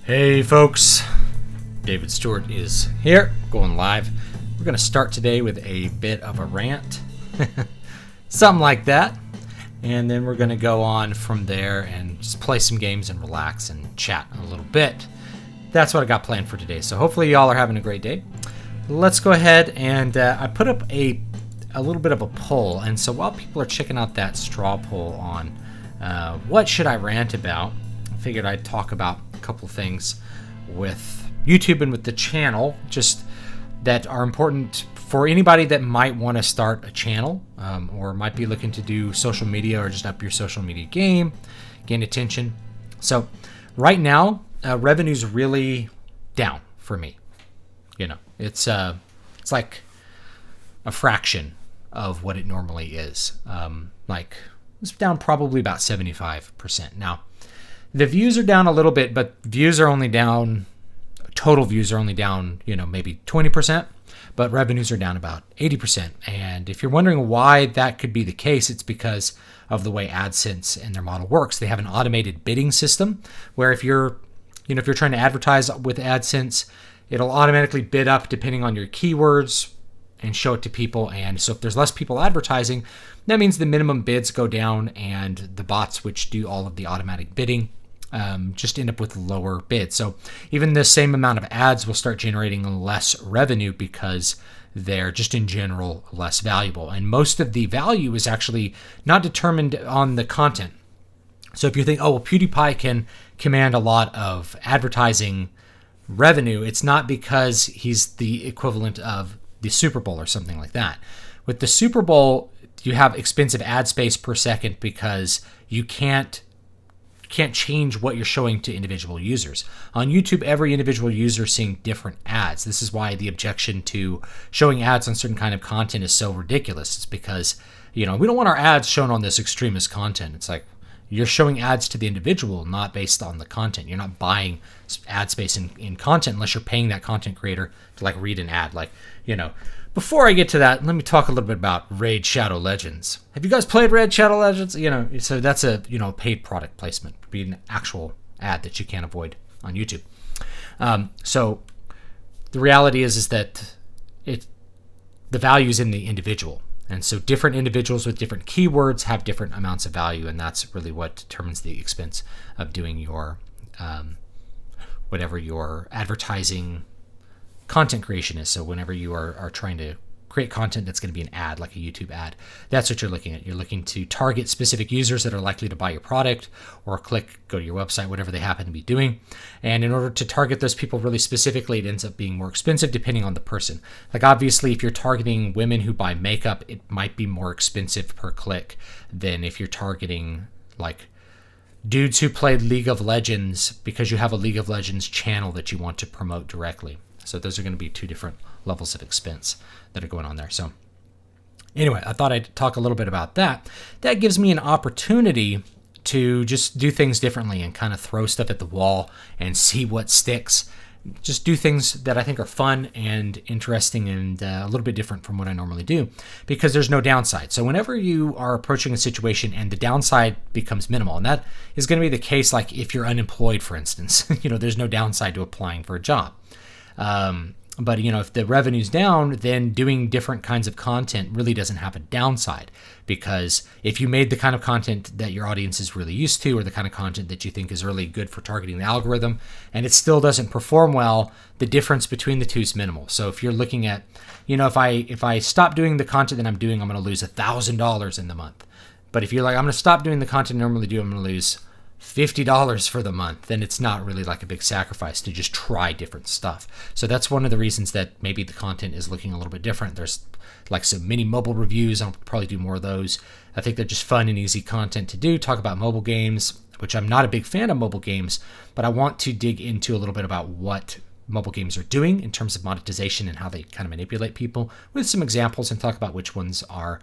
Hey folks, David Stewart is here, going live. We're going to start today with a bit of a rant, something like that, and then we're going to go on from there and just play some games and relax and chat a little bit. That's what I got planned for today, so hopefully y'all are having a great day. Let's go ahead and I put up a little bit of a poll, and so while people are checking out that straw poll on what should I rant about, I figured I'd talk about a couple things with YouTube and with the channel, just that are important for anybody that might want to start a channel or might be looking to do social media or just up your social media game, gain attention. So right now, revenue's really down for me. You know, it's like a fraction of what it normally is. Like it's down probably about 75%. Now, the views are down a little bit, but total views are only down, maybe 20%, but revenues are down about 80%. And if you're wondering why that could be the case, it's because of the way AdSense and their model works. They have an automated bidding system where if you're trying to advertise with AdSense, it'll automatically bid up depending on your keywords and show it to people. And so if there's less people advertising, that means the minimum bids go down, and the bots, which do all of the automatic bidding, just end up with lower bids. So even the same amount of ads will start generating less revenue because they're just in general less valuable. And most of the value is actually not determined on the content. So if you think, oh, well, PewDiePie can command a lot of advertising revenue, it's not because he's the equivalent of the Super Bowl or something like that. With the Super Bowl, you have expensive ad space per second because you can't change what you're showing to individual users. On YouTube, every individual user is seeing different ads. This is why the objection to showing ads on certain kind of content is so ridiculous. It's because, we don't want our ads shown on this extremist content. It's like you're showing ads to the individual, not based on the content. You're not buying ad space in content unless you're paying that content creator to read an ad. Before I get to that, let me talk a little bit about Raid Shadow Legends. Have you guys played Raid Shadow Legends? So that's a paid product placement, be an actual ad that you can't avoid on YouTube. So the reality is that the value is in the individual, and so different individuals with different keywords have different amounts of value, and that's really what determines the expense of doing your whatever your advertising content creation is. So whenever you are trying to create content that's going to be an ad, like a YouTube ad, that's what you're looking at. You're looking to target specific users that are likely to buy your product or go to your website, whatever they happen to be doing. And in order to target those people really specifically, it ends up being more expensive depending on the person. Obviously, if you're targeting women who buy makeup, it might be more expensive per click than if you're targeting dudes who play League of Legends because you have a League of Legends channel that you want to promote directly. So those are going to be two different levels of expense that are going on there. So anyway, I thought I'd talk a little bit about that. That gives me an opportunity to just do things differently and kind of throw stuff at the wall and see what sticks. Just do things that I think are fun and interesting and a little bit different from what I normally do, because there's no downside. So whenever you are approaching a situation and the downside becomes minimal, and that is going to be the case if you're unemployed, for instance, there's no downside to applying for a job. But if the revenue's down, then doing different kinds of content really doesn't have a downside, because if you made the kind of content that your audience is really used to, or the kind of content that you think is really good for targeting the algorithm, and it still doesn't perform well, the difference between the two is minimal. So if you're looking at, if I stop doing the content that I'm doing, I'm going to lose $1,000 in the month. But if you're I'm going to stop doing the content I normally do, I'm going to lose $50 for the month, then it's not really a big sacrifice to just try different stuff. So that's one of the reasons that maybe the content is looking a little bit different. There's some mini mobile reviews. I'll probably do more of those. I think they're just fun and easy content to do. Talk about mobile games, which I'm not a big fan of mobile games, but I want to dig into a little bit about what mobile games are doing in terms of monetization and how they kind of manipulate people, with some examples, and talk about which ones are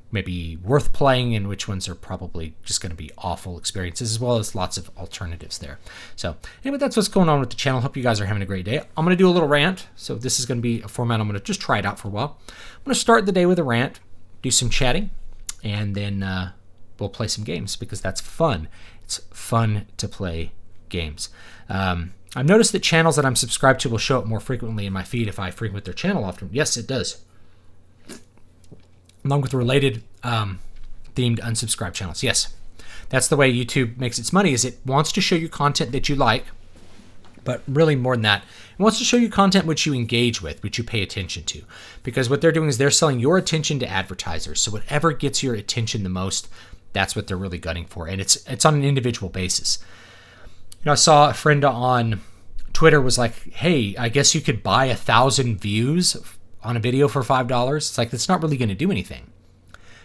maybe worth playing and which ones are probably just going to be awful experiences, as well as lots of alternatives there. So anyway, that's what's going on with the channel. Hope you guys are having a great day. I'm going to do a little rant. So this is going to be a format I'm going to just try it out for a while. I'm going to start the day with a rant, do some chatting, and then we'll play some games, because that's fun. It's fun to play games. I've noticed that channels that I'm subscribed to will show up more frequently in my feed if I frequent their channel often. Yes, it does. Along with related themed unsubscribed channels. Yes, that's the way YouTube makes its money, is it wants to show you content that you like, but really more than that, it wants to show you content which you engage with, which you pay attention to. Because what they're doing is they're selling your attention to advertisers. So whatever gets your attention the most, that's what they're really gunning for. And it's on an individual basis. I saw a friend on Twitter was like, hey, I guess you could buy 1,000 views on a video for $5. It's like, that's not really going to do anything.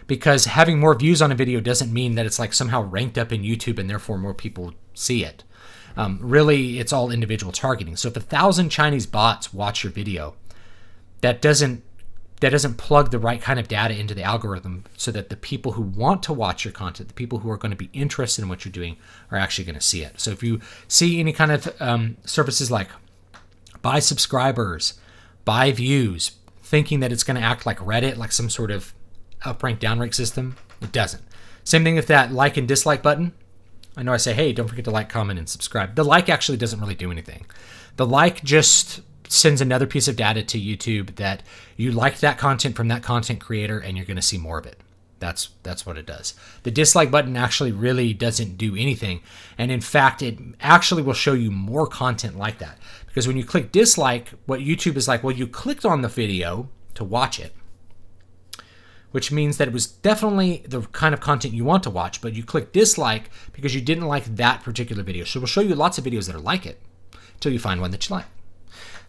Because having more views on a video doesn't mean that it's like somehow ranked up in YouTube and therefore more people see it. Really, it's all individual targeting. So if 1,000 Chinese bots watch your video, that doesn't plug the right kind of data into the algorithm so that the people who want to watch your content, the people who are going to be interested in what you're doing, are actually going to see it. So if you see any kind of services like buy subscribers, buy views, thinking that it's going to act like Reddit, like some sort of up-rank, down-rank system, it doesn't. Same thing with that like and dislike button. I know I say, hey, don't forget to like, comment, and subscribe. The like actually doesn't really do anything. The like just sends another piece of data to YouTube that you liked that content from that content creator and you're going to see more of it. That's what it does. The dislike button actually really doesn't do anything. And in fact, it actually will show you more content like that. Because when you click dislike, what YouTube is like, well, you clicked on the video to watch it, which means that it was definitely the kind of content you want to watch, but you click dislike because you didn't like that particular video. So it will show you lots of videos that are like it until you find one that you like.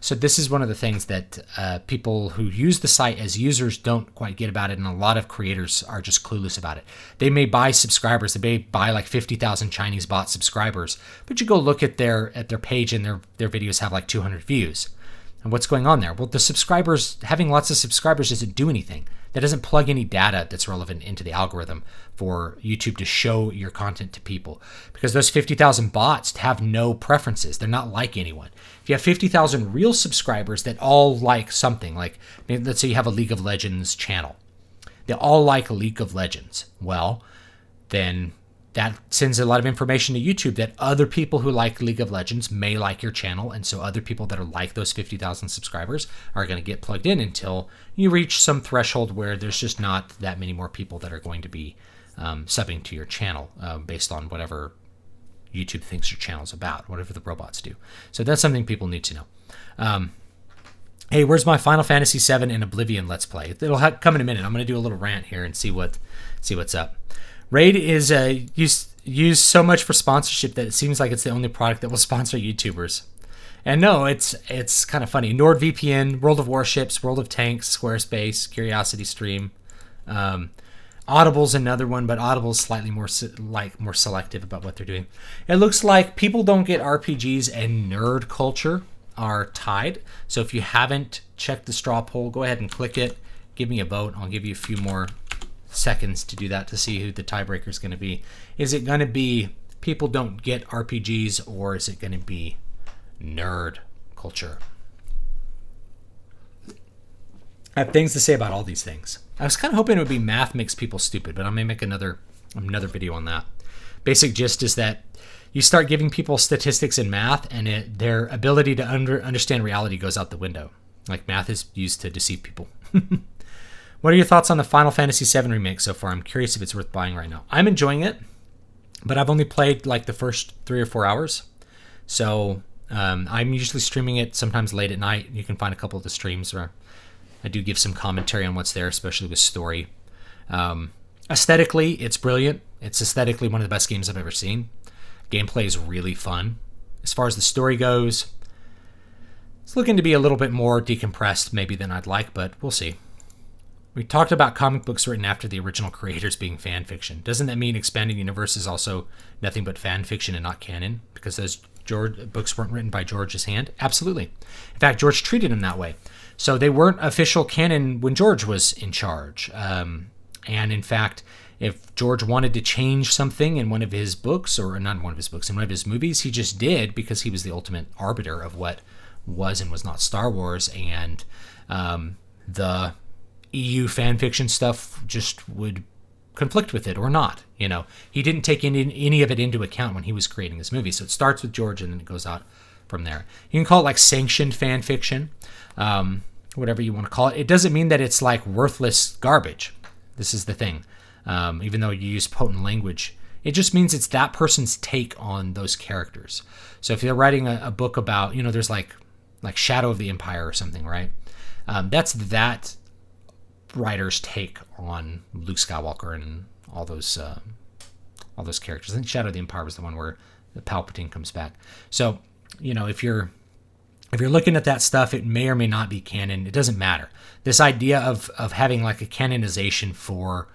So this is one of the things that people who use the site as users don't quite get about it, and a lot of creators are just clueless about it. They may buy subscribers, they may buy like 50,000 Chinese bot subscribers, but you go look at their page and their videos have like 200 views. And what's going on there? Well, the subscribers, having lots of subscribers doesn't do anything. That doesn't plug any data that's relevant into the algorithm for YouTube to show your content to people. Because those 50,000 bots have no preferences. They're not like anyone. If you have 50,000 real subscribers that all like something, like let's say you have a League of Legends channel. They all like League of Legends. Well, then that sends a lot of information to YouTube that other people who like League of Legends may like your channel. And so other people that are like those 50,000 subscribers are going to get plugged in until you reach some threshold where there's just not that many more people that are going to be subbing to your channel based on whatever YouTube thinks your channel's about, whatever the robots do. So that's something people need to know. Hey, where's my Final Fantasy VII and Oblivion Let's Play? It'll come in a minute. I'm going to do a little rant here and see what's up. Raid is used so much for sponsorship that it seems like it's the only product that will sponsor YouTubers. And no, it's kind of funny. NordVPN, World of Warships, World of Tanks, Squarespace, CuriosityStream. Audible's another one, but Audible's slightly more selective about what they're doing. It looks like People Don't Get RPGs and nerd culture are tied. So if you haven't checked the straw poll, go ahead and click it. Give me a vote. I'll give you a few more seconds to do that to see who the tiebreaker is going to be. Is it going to be People Don't Get RPGs, or is it going to be nerd culture? I have things to say about all these things. I was kind of hoping it would be math makes people stupid, but I may make another video on that. Basic gist is that you start giving people statistics in math, and their ability to understand reality goes out the window. Like math is used to deceive people. What are your thoughts on the Final Fantasy VII remake so far? I'm curious if it's worth buying right now. I'm enjoying it, but I've only played like the first 3 or 4 hours. So I'm usually streaming it sometimes late at night. You can find a couple of the streams where I do give some commentary on what's there, especially with story. Aesthetically, it's brilliant. It's aesthetically one of the best games I've ever seen. Gameplay is really fun. As far as the story goes, it's looking to be a little bit more decompressed maybe than I'd like, but we'll see. We talked about comic books written after the original creators being fan fiction. Doesn't that mean Expanding Universe is also nothing but fan fiction and not canon? Because those books weren't written by George's hand? Absolutely. In fact, George treated them that way. So they weren't official canon when George was in charge. And in fact, if George wanted to change something in one of his books, or not in one of his books, in one of his movies, he just did, because he was the ultimate arbiter of what was and was not Star Wars. And the EU fan fiction stuff just would conflict with it or not. He didn't take any of it into account when he was creating this movie. So it starts with George and then it goes out from there. You can call it like sanctioned fan fiction, whatever you want to call it. It doesn't mean that it's like worthless garbage. This is the thing. Even though you use potent language, it just means it's that person's take on those characters. So if you're writing a book about, there's like Shadow of the Empire or something, right? That's that writer's take on Luke Skywalker and all those characters. I think Shadow of the Empire was the one where the Palpatine comes back. So, if you're looking at that stuff, it may or may not be canon. It doesn't matter. This idea of having like a canonization for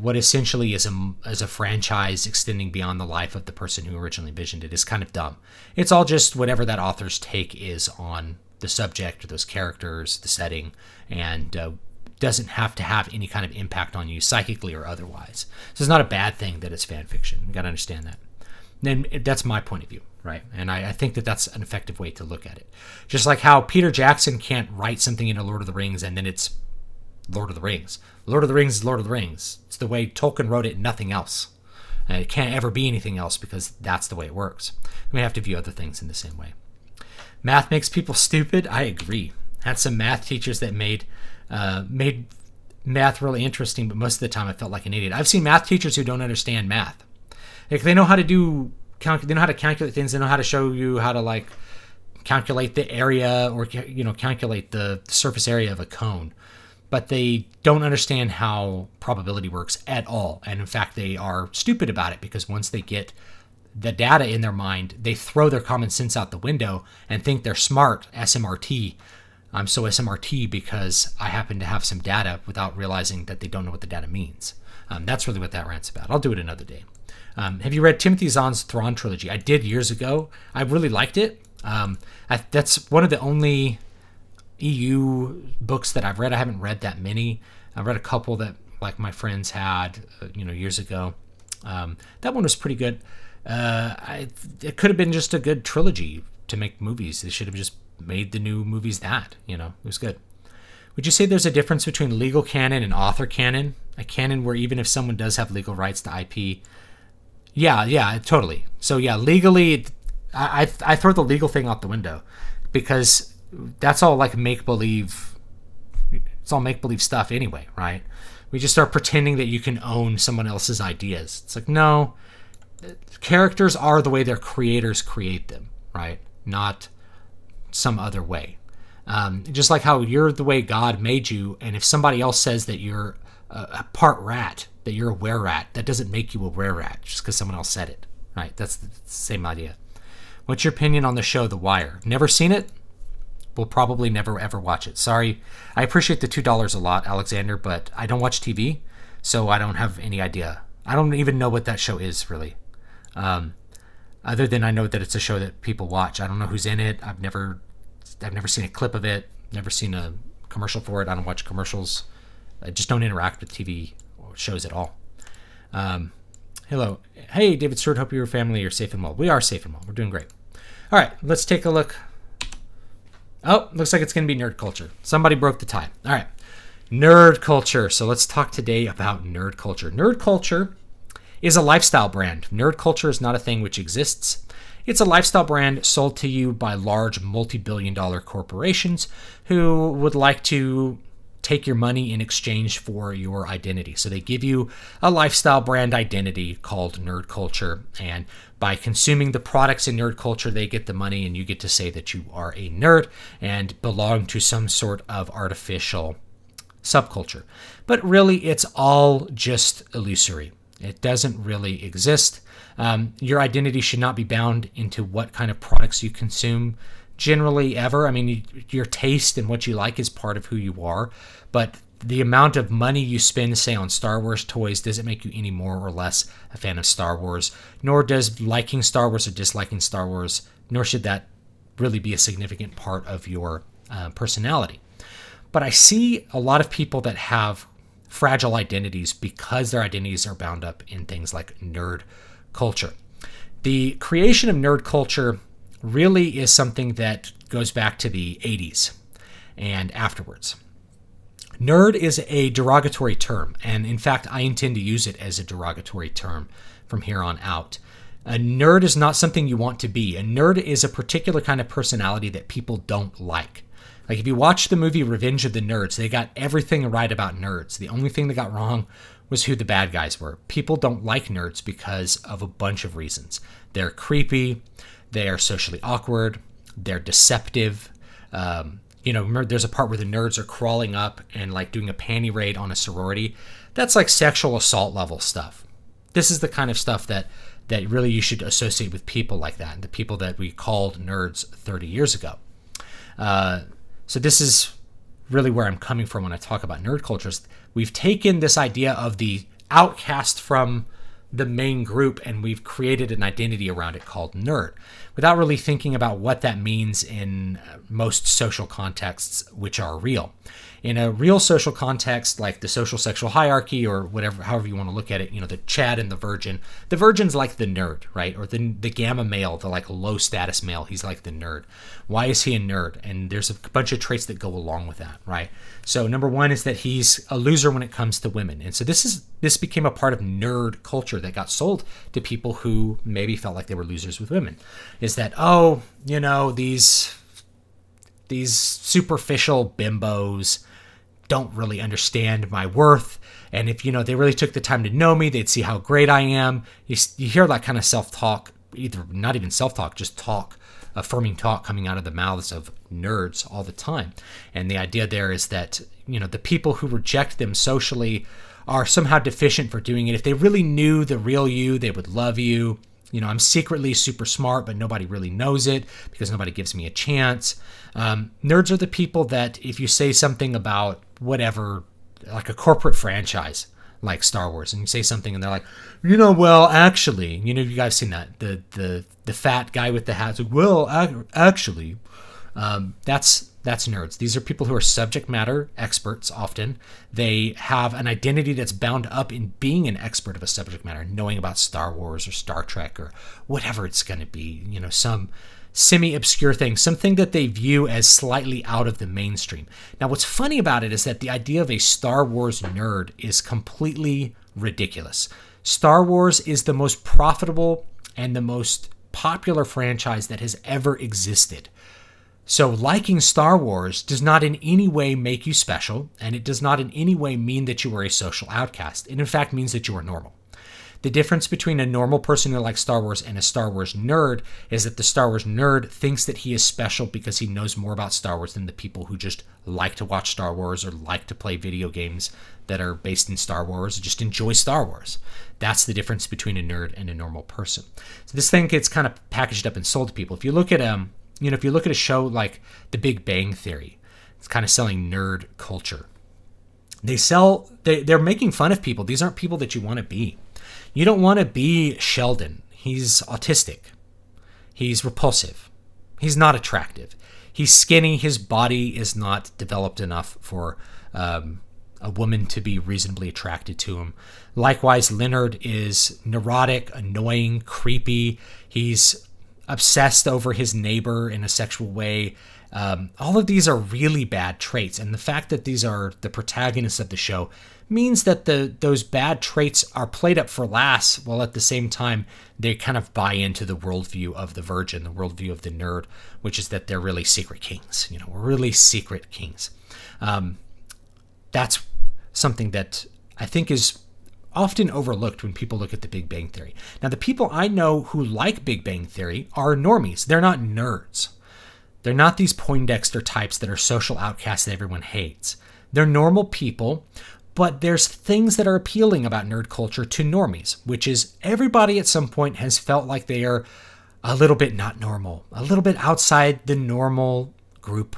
what essentially is a franchise extending beyond the life of the person who originally envisioned it is kind of dumb. It's all just whatever that author's take is on the subject or those characters, the setting, and doesn't have to have any kind of impact on you psychically or otherwise. So it's not a bad thing that it's fan fiction. You got to understand that. Then that's my point of view, right? And I think that that's an effective way to look at it. Just like how Peter Jackson can't write something into Lord of the Rings and then it's Lord of the Rings. Lord of the Rings is Lord of the Rings. It's the way Tolkien wrote it, nothing else. And it can't ever be anything else because that's the way it works. We have to view other things in the same way. Math makes people stupid. I agree. Had some math teachers that made math really interesting, but most of the time I felt like an idiot. I've seen math teachers who don't understand math. Like they know how to they know how to calculate things. They know how to show you how to like calculate the area or calculate the surface area of a cone, but they don't understand how probability works at all. And in fact, they are stupid about it because once they get the data in their mind, they throw their common sense out the window and think they're smart. SMRT. I'm so SMRT because I happen to have some data without realizing that they don't know what the data means. That's really what that rant's about. I'll do it another day. Have you read Timothy Zahn's Thrawn trilogy? I did years ago. I really liked it. That's one of the only EU books that I've read. I haven't read that many. I've read a couple that like my friends had, years ago. That one was pretty good. It could have been just a good trilogy to make movies. They should have just made the new movies that, it was good. Would you say there's a difference between legal canon and author canon? A canon where even if someone does have legal rights to IP. Yeah, totally. So yeah, legally, I throw the legal thing out the window because that's all like make-believe. It's all make-believe stuff anyway, right? We just start pretending that you can own someone else's ideas. It's like, no, characters are the way their creators create them, right? Not some other way. Just like how you're the way God made you, and if somebody else says that you're a part rat, that you're a were-rat, that doesn't make you a were-rat just because someone else said it, right? That's the same idea. What's your opinion on the show The Wire? Never seen it. Will probably never ever watch it. Sorry. I appreciate the $2 a lot, Alexander, but I don't watch TV, so I don't have any idea. I don't even know what that show is, really. Other than I know that it's a show that people watch. I don't know who's in it. I've never seen a clip of it. Never seen a commercial for it. I don't watch commercials. I just don't interact with TV or shows at all. Hello. Hey, David Stewart. Hope your family are safe and well. We are safe and well. We're doing great. All right, let's take a look. Oh, looks like it's going to be nerd culture. Somebody broke the tie. All right, nerd culture. So let's talk today about nerd culture. Nerd culture is a lifestyle brand. Nerd culture is not a thing which exists. It's a lifestyle brand sold to you by large multi-billion-dollar corporations who would like to take your money in exchange for your identity. So they give you a lifestyle brand identity called nerd culture, and by consuming the products in nerd culture, they get the money and you get to say that you are a nerd and belong to some sort of artificial subculture. But really, it's all just illusory. It doesn't really exist. Your identity should not be bound into what kind of products you consume generally ever. I mean, your taste and what you like is part of who you are, but the amount of money you spend, say, on Star Wars toys doesn't make you any more or less a fan of Star Wars, nor does liking Star Wars or disliking Star Wars, nor should that really be a significant part of your personality. But I see a lot of people that have fragile identities because their identities are bound up in things like nerd culture. The creation of nerd culture really is something that goes back to the 80s and afterwards. Nerd is a derogatory term, and in fact, I intend to use it as a derogatory term from here on out. A nerd is not something you want to be. A nerd is a particular kind of personality that people don't like. Like if you watch the movie Revenge of the Nerds, they got everything right about nerds. The only thing they got wrong was who the bad guys were. People don't like nerds because of a bunch of reasons. They're creepy, they are socially awkward, they're deceptive. There's a part where the nerds are crawling up and like doing a panty raid on a sorority. That's like sexual assault level stuff. This is the kind of stuff that really you should associate with people like that, the people that we called nerds 30 years ago. So this is really where I'm coming from when I talk about nerd cultures. We've taken this idea of the outcast from the main group and we've created an identity around it called nerd without really thinking about what that means in most social contexts which are real. In a real social context, like the social sexual hierarchy or whatever, however you want to look at it, the Chad and the Virgin. The Virgin's like the nerd, right? Or the gamma male, the like low status male, he's like the nerd. Why is he a nerd? And there's a bunch of traits that go along with that, right? So number one is that he's a loser when it comes to women. And so this became a part of nerd culture that got sold to people who maybe felt like they were losers with women. Is that, these superficial bimbos don't really understand my worth. And if, they really took the time to know me, they'd see how great I am. You hear that kind of self-talk, either not even self-talk, just talk, affirming talk coming out of the mouths of nerds all the time. And the idea there is that, the people who reject them socially are somehow deficient for doing it. If they really knew the real you, they would love you. I'm secretly super smart, but nobody really knows it because nobody gives me a chance. Nerds are the people that if you say something about whatever, like a corporate franchise like Star Wars, and you say something and they're like, well, actually, you guys seen that, the fat guy with the hat, like, well, actually, that's nerds. These are people who are subject matter experts often. They have an identity that's bound up in being an expert of a subject matter, knowing about Star Wars or Star Trek or whatever it's going to be, some semi-obscure thing, something that they view as slightly out of the mainstream. Now, what's funny about it is that the idea of a Star Wars nerd is completely ridiculous. Star Wars is the most profitable and the most popular franchise that has ever existed. So liking Star Wars does not in any way make you special, and it does not in any way mean that you are a social outcast. It in fact means that you are normal. The difference between a normal person who likes Star Wars and a Star Wars nerd is that the Star Wars nerd thinks that he is special because he knows more about Star Wars than the people who just like to watch Star Wars or like to play video games that are based in Star Wars or just enjoy Star Wars. That's the difference between a nerd and a normal person. So this thing gets kind of packaged up and sold to people. If you look at a show like The Big Bang Theory, it's kind of selling nerd culture. They're making fun of people. These aren't people that you want to be. You don't want to be Sheldon. He's autistic. He's repulsive. He's not attractive. He's skinny. His body is not developed enough for a woman to be reasonably attracted to him. Likewise, Leonard is neurotic, annoying, creepy. He's obsessed over his neighbor in a sexual way. All of these are really bad traits, and the fact that these are the protagonists of the show means that those bad traits are played up for laughs, while at the same time they kind of buy into the worldview of the virgin, the worldview of the nerd, which is that they're really secret kings. We're really secret kings. That's something that I think is often overlooked when people look at the Big Bang Theory. Now, the people I know who like Big Bang Theory are normies. They're not nerds. They're not these Poindexter types that are social outcasts that everyone hates. They're normal people, but there's things that are appealing about nerd culture to normies, which is everybody at some point has felt like they are a little bit not normal, a little bit outside the normal group,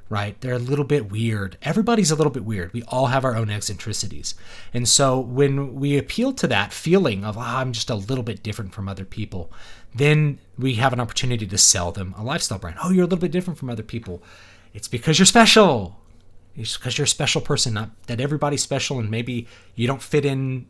right? They're a little bit weird. Everybody's a little bit weird. We all have our own eccentricities. And so when we appeal to that feeling of, I'm just a little bit different from other people, then we have an opportunity to sell them a lifestyle brand. Oh, you're a little bit different from other people. It's because you're special. It's because you're a special person, not that everybody's special, and maybe you don't fit in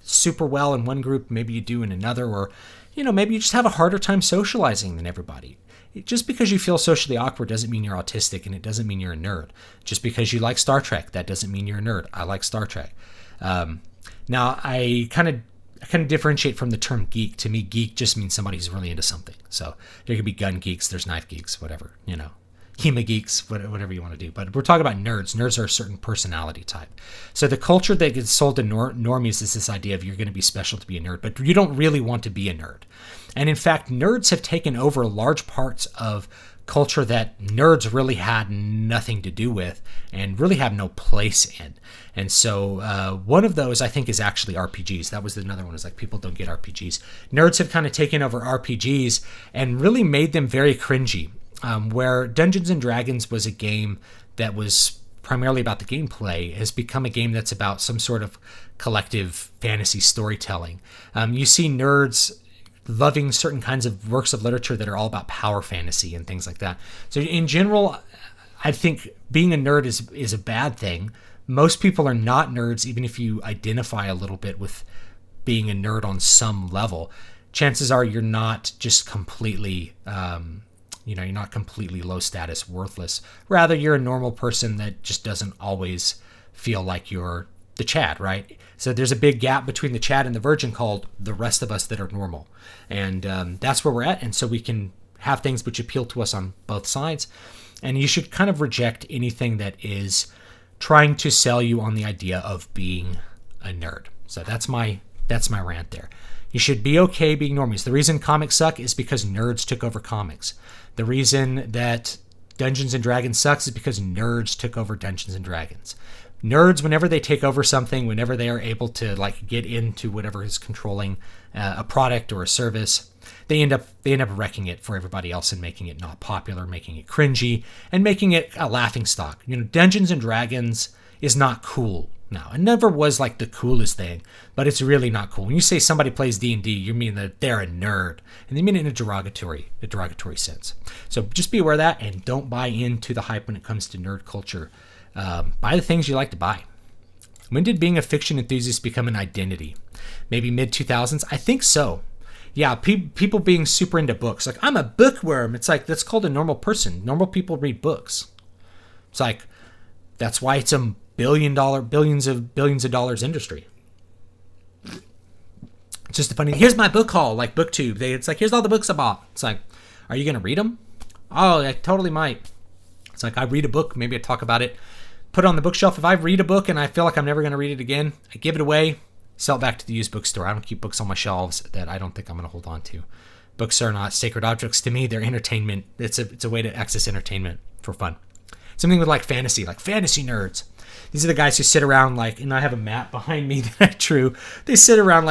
super well in one group, maybe you do in another, or maybe you just have a harder time socializing than everybody. Just because you feel socially awkward doesn't mean you're autistic, and it doesn't mean you're a nerd. Just because you like Star Trek, that doesn't mean you're a nerd. I like Star Trek. Now, I kind of differentiate from the term geek. To me, geek just means somebody who's really into something. So there could be gun geeks, there's knife geeks, whatever, HEMA geeks, whatever you want to do. But we're talking about nerds. Nerds are a certain personality type. So the culture that gets sold to normies is this idea of you're going to be special to be a nerd, but you don't really want to be a nerd. And in fact, nerds have taken over large parts of culture that nerds really had nothing to do with and really have no place in. And so one of those, I think, is actually RPGs. That was another one. Is like people don't get RPGs. Nerds have kind of taken over RPGs and really made them very cringy. Where Dungeons and Dragons was a game that was primarily about the gameplay, has become a game that's about some sort of collective fantasy storytelling. You see nerds loving certain kinds of works of literature that are all about power fantasy and things like that. So in general, I think being a nerd is a bad thing. Most people are not nerds, even if you identify a little bit with being a nerd on some level. Chances are you're not just completely... you're not completely low status, worthless. Rather, you're a normal person that just doesn't always feel like you're the Chad, right? So there's a big gap between the Chad and the Virgin called the rest of us that are normal. And that's where we're at. And so we can have things which appeal to us on both sides. And you should kind of reject anything that is trying to sell you on the idea of being a nerd. So that's my rant there. You should be okay being normies. The reason comics suck is because nerds took over comics. The reason that Dungeons and Dragons sucks is because nerds took over Dungeons and Dragons. Nerds, whenever they take over something, whenever they are able to get into whatever is controlling a product or a service, they end up wrecking it for everybody else and making it not popular, making it cringy, and making it a laughingstock. Dungeons and Dragons is not cool now. It never was like the coolest thing, but it's really not cool. When you say somebody plays D&D, you mean that they're a nerd, and they mean it in a derogatory sense. So just be aware of that, and don't buy into the hype when it comes to nerd culture. Buy the things you like to buy. When did being a fiction enthusiast become an identity? Maybe mid-2000s? I think so. Yeah, people being super into books. Like, I'm a bookworm. It's like, that's called a normal person. Normal people read books. It's like, that's why it's a billions of dollars industry. It's just a funny, here's my book haul, like BookTube. It's like, here's all the books I bought. It's like, are you going to read them? Oh, I totally might. It's like, I read a book, maybe I talk about it, put it on the bookshelf. If I read a book and I feel like I'm never going to read it again, I give it away, sell it back to the used bookstore. I don't keep books on my shelves that I don't think I'm going to hold on to. Books are not sacred objects to me. They're entertainment. It's a way to access entertainment for fun. Something with like fantasy nerds. These are the guys who sit around and I have a map behind me that I drew. They sit around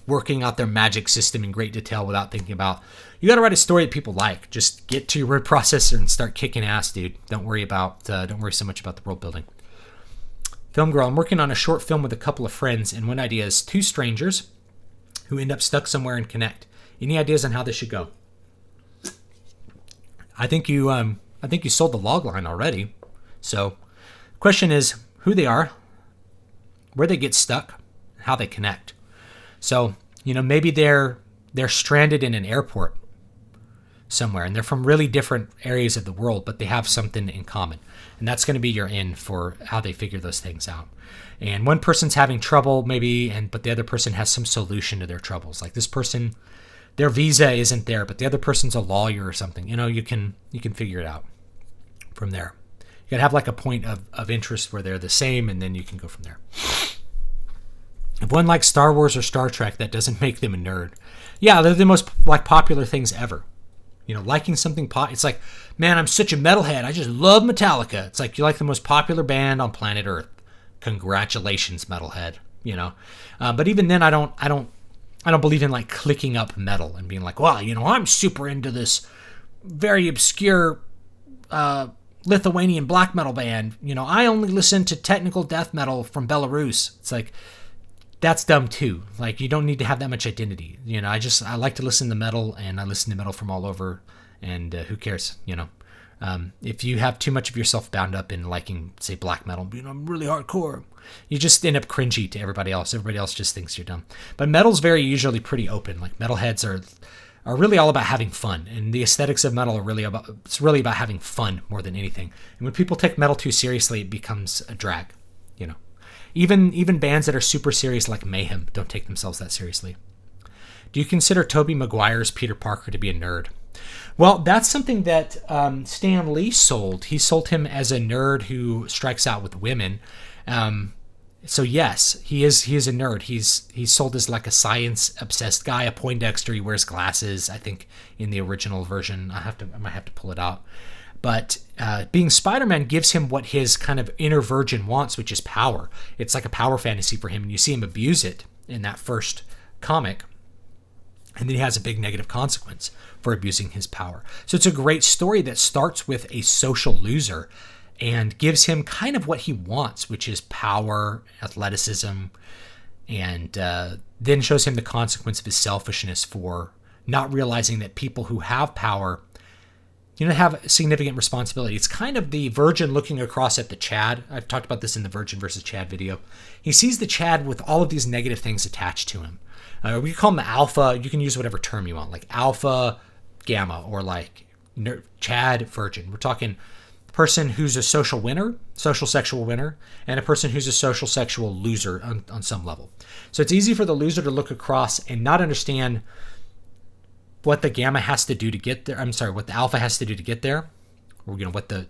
working out their magic system in great detail without thinking about, you got to write a story that people like. Just get to your word processor and start kicking ass, dude. Don't worry so much about the world building. Film girl, I'm working on a short film with a couple of friends, and one idea is two strangers who end up stuck somewhere and connect. Any ideas on how this should go? I think you sold the log line already. So, question is who they are, where they get stuck, how they connect. So, maybe they're stranded in an airport somewhere, and they're from really different areas of the world, but they have something in common. And that's going to be your in for how they figure those things out. And one person's having trouble but the other person has some solution to their troubles. Like this person, their visa isn't there, but the other person's a lawyer or something. You can figure it out from there. You got to have like a point of interest where they're the same, and then you can go from there. If one likes Star Wars or Star Trek, that doesn't make them a nerd. Yeah, they're the most popular things ever. Liking something it's like, man, I'm such a metalhead. I just love Metallica. It's like, you like the most popular band on planet Earth. Congratulations, metalhead. But even then, I don't believe in clicking up metal and being like, well, I'm super into this very obscure Lithuanian black metal band. I only listen to technical death metal from Belarus. It's like, that's dumb too. You don't need to have that much identity. I like to listen to metal, and I listen to metal from all over, and who cares? If you have too much of yourself bound up in liking, say, black metal, I'm really hardcore, you just end up cringy to everybody else. Everybody else just thinks you're dumb. But metal's very usually pretty open. Metalheads are really all about having fun, and the aesthetics of metal are really about having fun more than anything. And when people take metal too seriously, it becomes a drag. Even bands that are super serious like Mayhem don't take themselves that seriously. Do you consider Tobey Maguire's Peter Parker to be a nerd? Well, that's something that Stan Lee sold. He sold him as a nerd who strikes out with women. So yes, he is a nerd. He's sold as like a science obsessed guy, a Poindexter. He wears glasses. I think in the original version, I might have to pull it out. But being Spider-Man gives him what his kind of inner virgin wants, which is power. It's like a power fantasy for him, and you see him abuse it in that first comic. And then he has a big negative consequence for abusing his power. So it's a great story that starts with a social loser and gives him kind of what he wants, which is power, athleticism, and then shows him the consequence of his selfishness for not realizing that people who have power, have significant responsibility. It's kind of the Virgin looking across at the Chad. I've talked about this in the Virgin versus Chad video. He sees the Chad with all of these negative things attached to him. We call him the Alpha. You can use whatever term you want, like Alpha, Gamma, or like Chad, Virgin. We're talking person who's a social winner, social sexual winner, and a person who's a social sexual loser on some level. So it's easy for the loser to look across and not understand what the Gamma has to do to get there. What the Alpha has to do to get there, or what the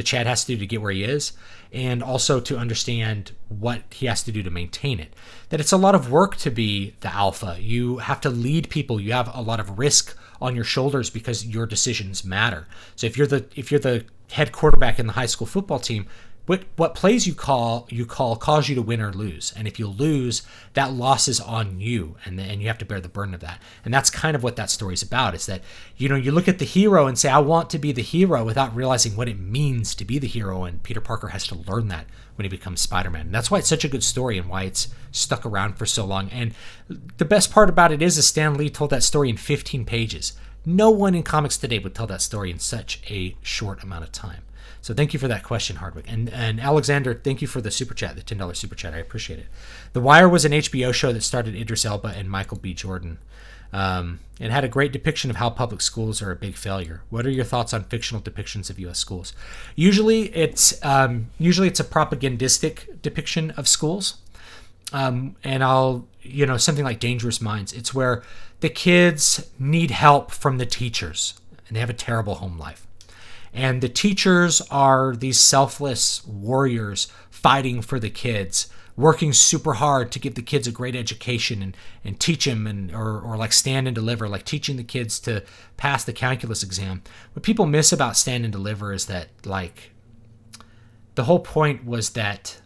Chad has to do to get where he is, and also to understand what he has to do to maintain it. That it's a lot of work to be the Alpha. You have to lead people. You have a lot of risk on your shoulders because your decisions matter. So if you're the head quarterback in the high school football team, what plays you call cause you to win or lose. And if you lose, that loss is on you, and you have to bear the burden of that. And that's kind of what that story's about, is that, you look at the hero and say, I want to be the hero, without realizing what it means to be the hero. And Peter Parker has to learn that when he becomes Spider-Man. And that's why it's such a good story and why it's stuck around for so long. And the best part about it is Stan Lee told that story in 15 pages. No one in comics today would tell that story in such a short amount of time. So thank you for that question, Hardwick. And Alexander, thank you for the super chat, the $10 super chat. I appreciate it. The Wire was an HBO show that started Idris Elba and Michael B. Jordan. It had a great depiction of how public schools are a big failure. What are your thoughts on fictional depictions of U.S. schools? Usually it's a propagandistic depiction of schools. And something like Dangerous Minds. It's where the kids need help from the teachers, and they have a terrible home life. And the teachers are these selfless warriors fighting for the kids, working super hard to give the kids a great education and teach them, or like Stand and Deliver, like teaching the kids to pass the calculus exam. What people miss about Stand and Deliver is that, like, the whole point was that,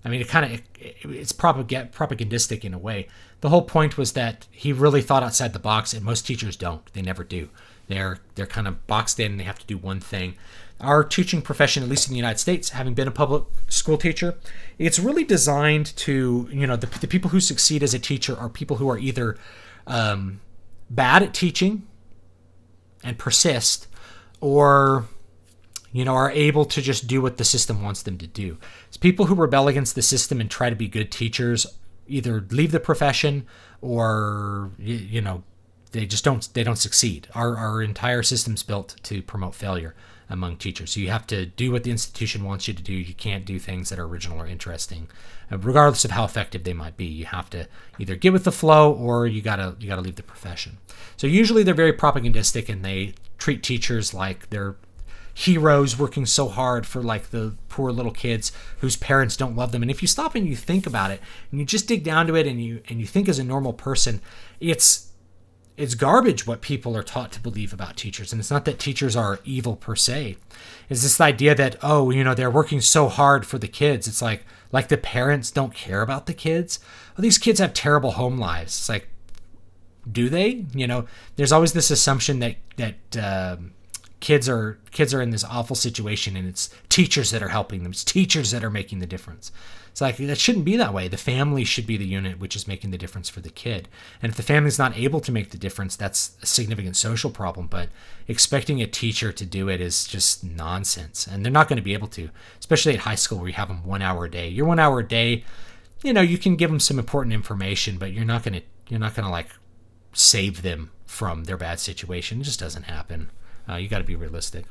it's propagandistic in a way. The whole point was that he really thought outside the box, and most teachers don't. They never do. They're kind of boxed in, and they have to do one thing. Our teaching profession, at least in the United States, having been a public school teacher, it's really designed to, the people who succeed as a teacher are people who are either bad at teaching and persist, or are able to just do what the system wants them to do. It's people who rebel against the system and try to be good teachers either leave the profession, or they don't succeed. Our entire system's built to promote failure among teachers. So you have to do what the institution wants you to do. You can't do things that are original or interesting, regardless of how effective they might be. You have to either get with the flow, or you gotta leave the profession. So usually they're very propagandistic, and they treat teachers like they're heroes working so hard for, like, the poor little kids whose parents don't love them. And if you stop and you think about it, and you just dig down to it, and you think as a normal person, it's garbage what people are taught to believe about teachers. And it's not that teachers are evil per se. It's this idea that, they're working so hard for the kids. It's like the parents don't care about the kids. Well, these kids have terrible home lives. It's like, do they? There's always this assumption that kids are in this awful situation, and it's teachers that are helping them. It's teachers that are making the difference. It's like, that shouldn't be that way. The family should be the unit which is making the difference for the kid. And if the family's not able to make the difference, that's a significant social problem. But expecting a teacher to do it is just nonsense. And they're not going to be able to, especially at high school where you have them 1 hour a day. Your 1 hour a day, you can give them some important information, but you're not going to like save them from their bad situation. It just doesn't happen. You got to be realistic.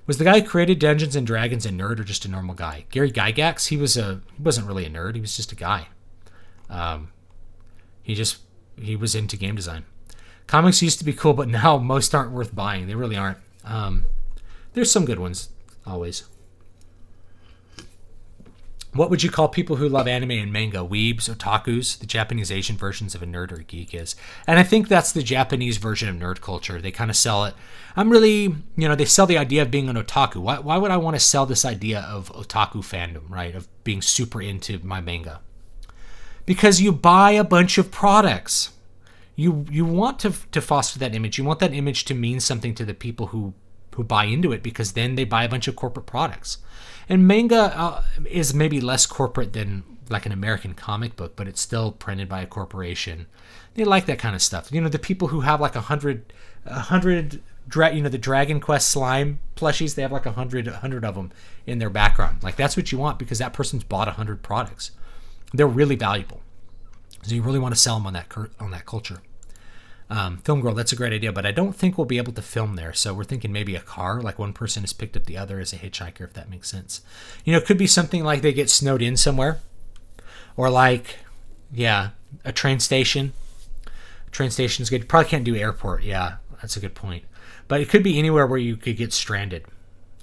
Was the guy who created Dungeons and Dragons a nerd or just a normal guy? Gary Gygax, he wasn't really a nerd. He was just a guy. He was into game design. Comics used to be cool, but now most aren't worth buying. They really aren't. There's some good ones, always. What would you call people who love anime and manga? Weebs, otakus, the Japanese Asian versions of a nerd or a geek is. And I think that's the Japanese version of nerd culture. They kind of sell it. They sell the idea of being an otaku. Why would I want to sell this idea of otaku fandom, right? Of being super into my manga. Because you buy a bunch of products. You want to foster that image. You want that image to mean something to the people who buy into it, because then they buy a bunch of corporate products. And manga is maybe less corporate than like an American comic book, but it's still printed by a corporation. They like that kind of stuff. The people who have like 100 the Dragon Quest slime plushies, they have like 100 of them in their background. Like, that's what you want, because that person's bought 100 products. They're really valuable. So you really want to sell them on that culture. Film Girl, that's a great idea, but I don't think we'll be able to film there. So we're thinking maybe a car, like one person has picked up the other as a hitchhiker, if that makes sense. It could be something like they get snowed in somewhere, or like, a train station. Train station's good. Probably can't do airport. Yeah, that's a good point. But it could be anywhere where you could get stranded.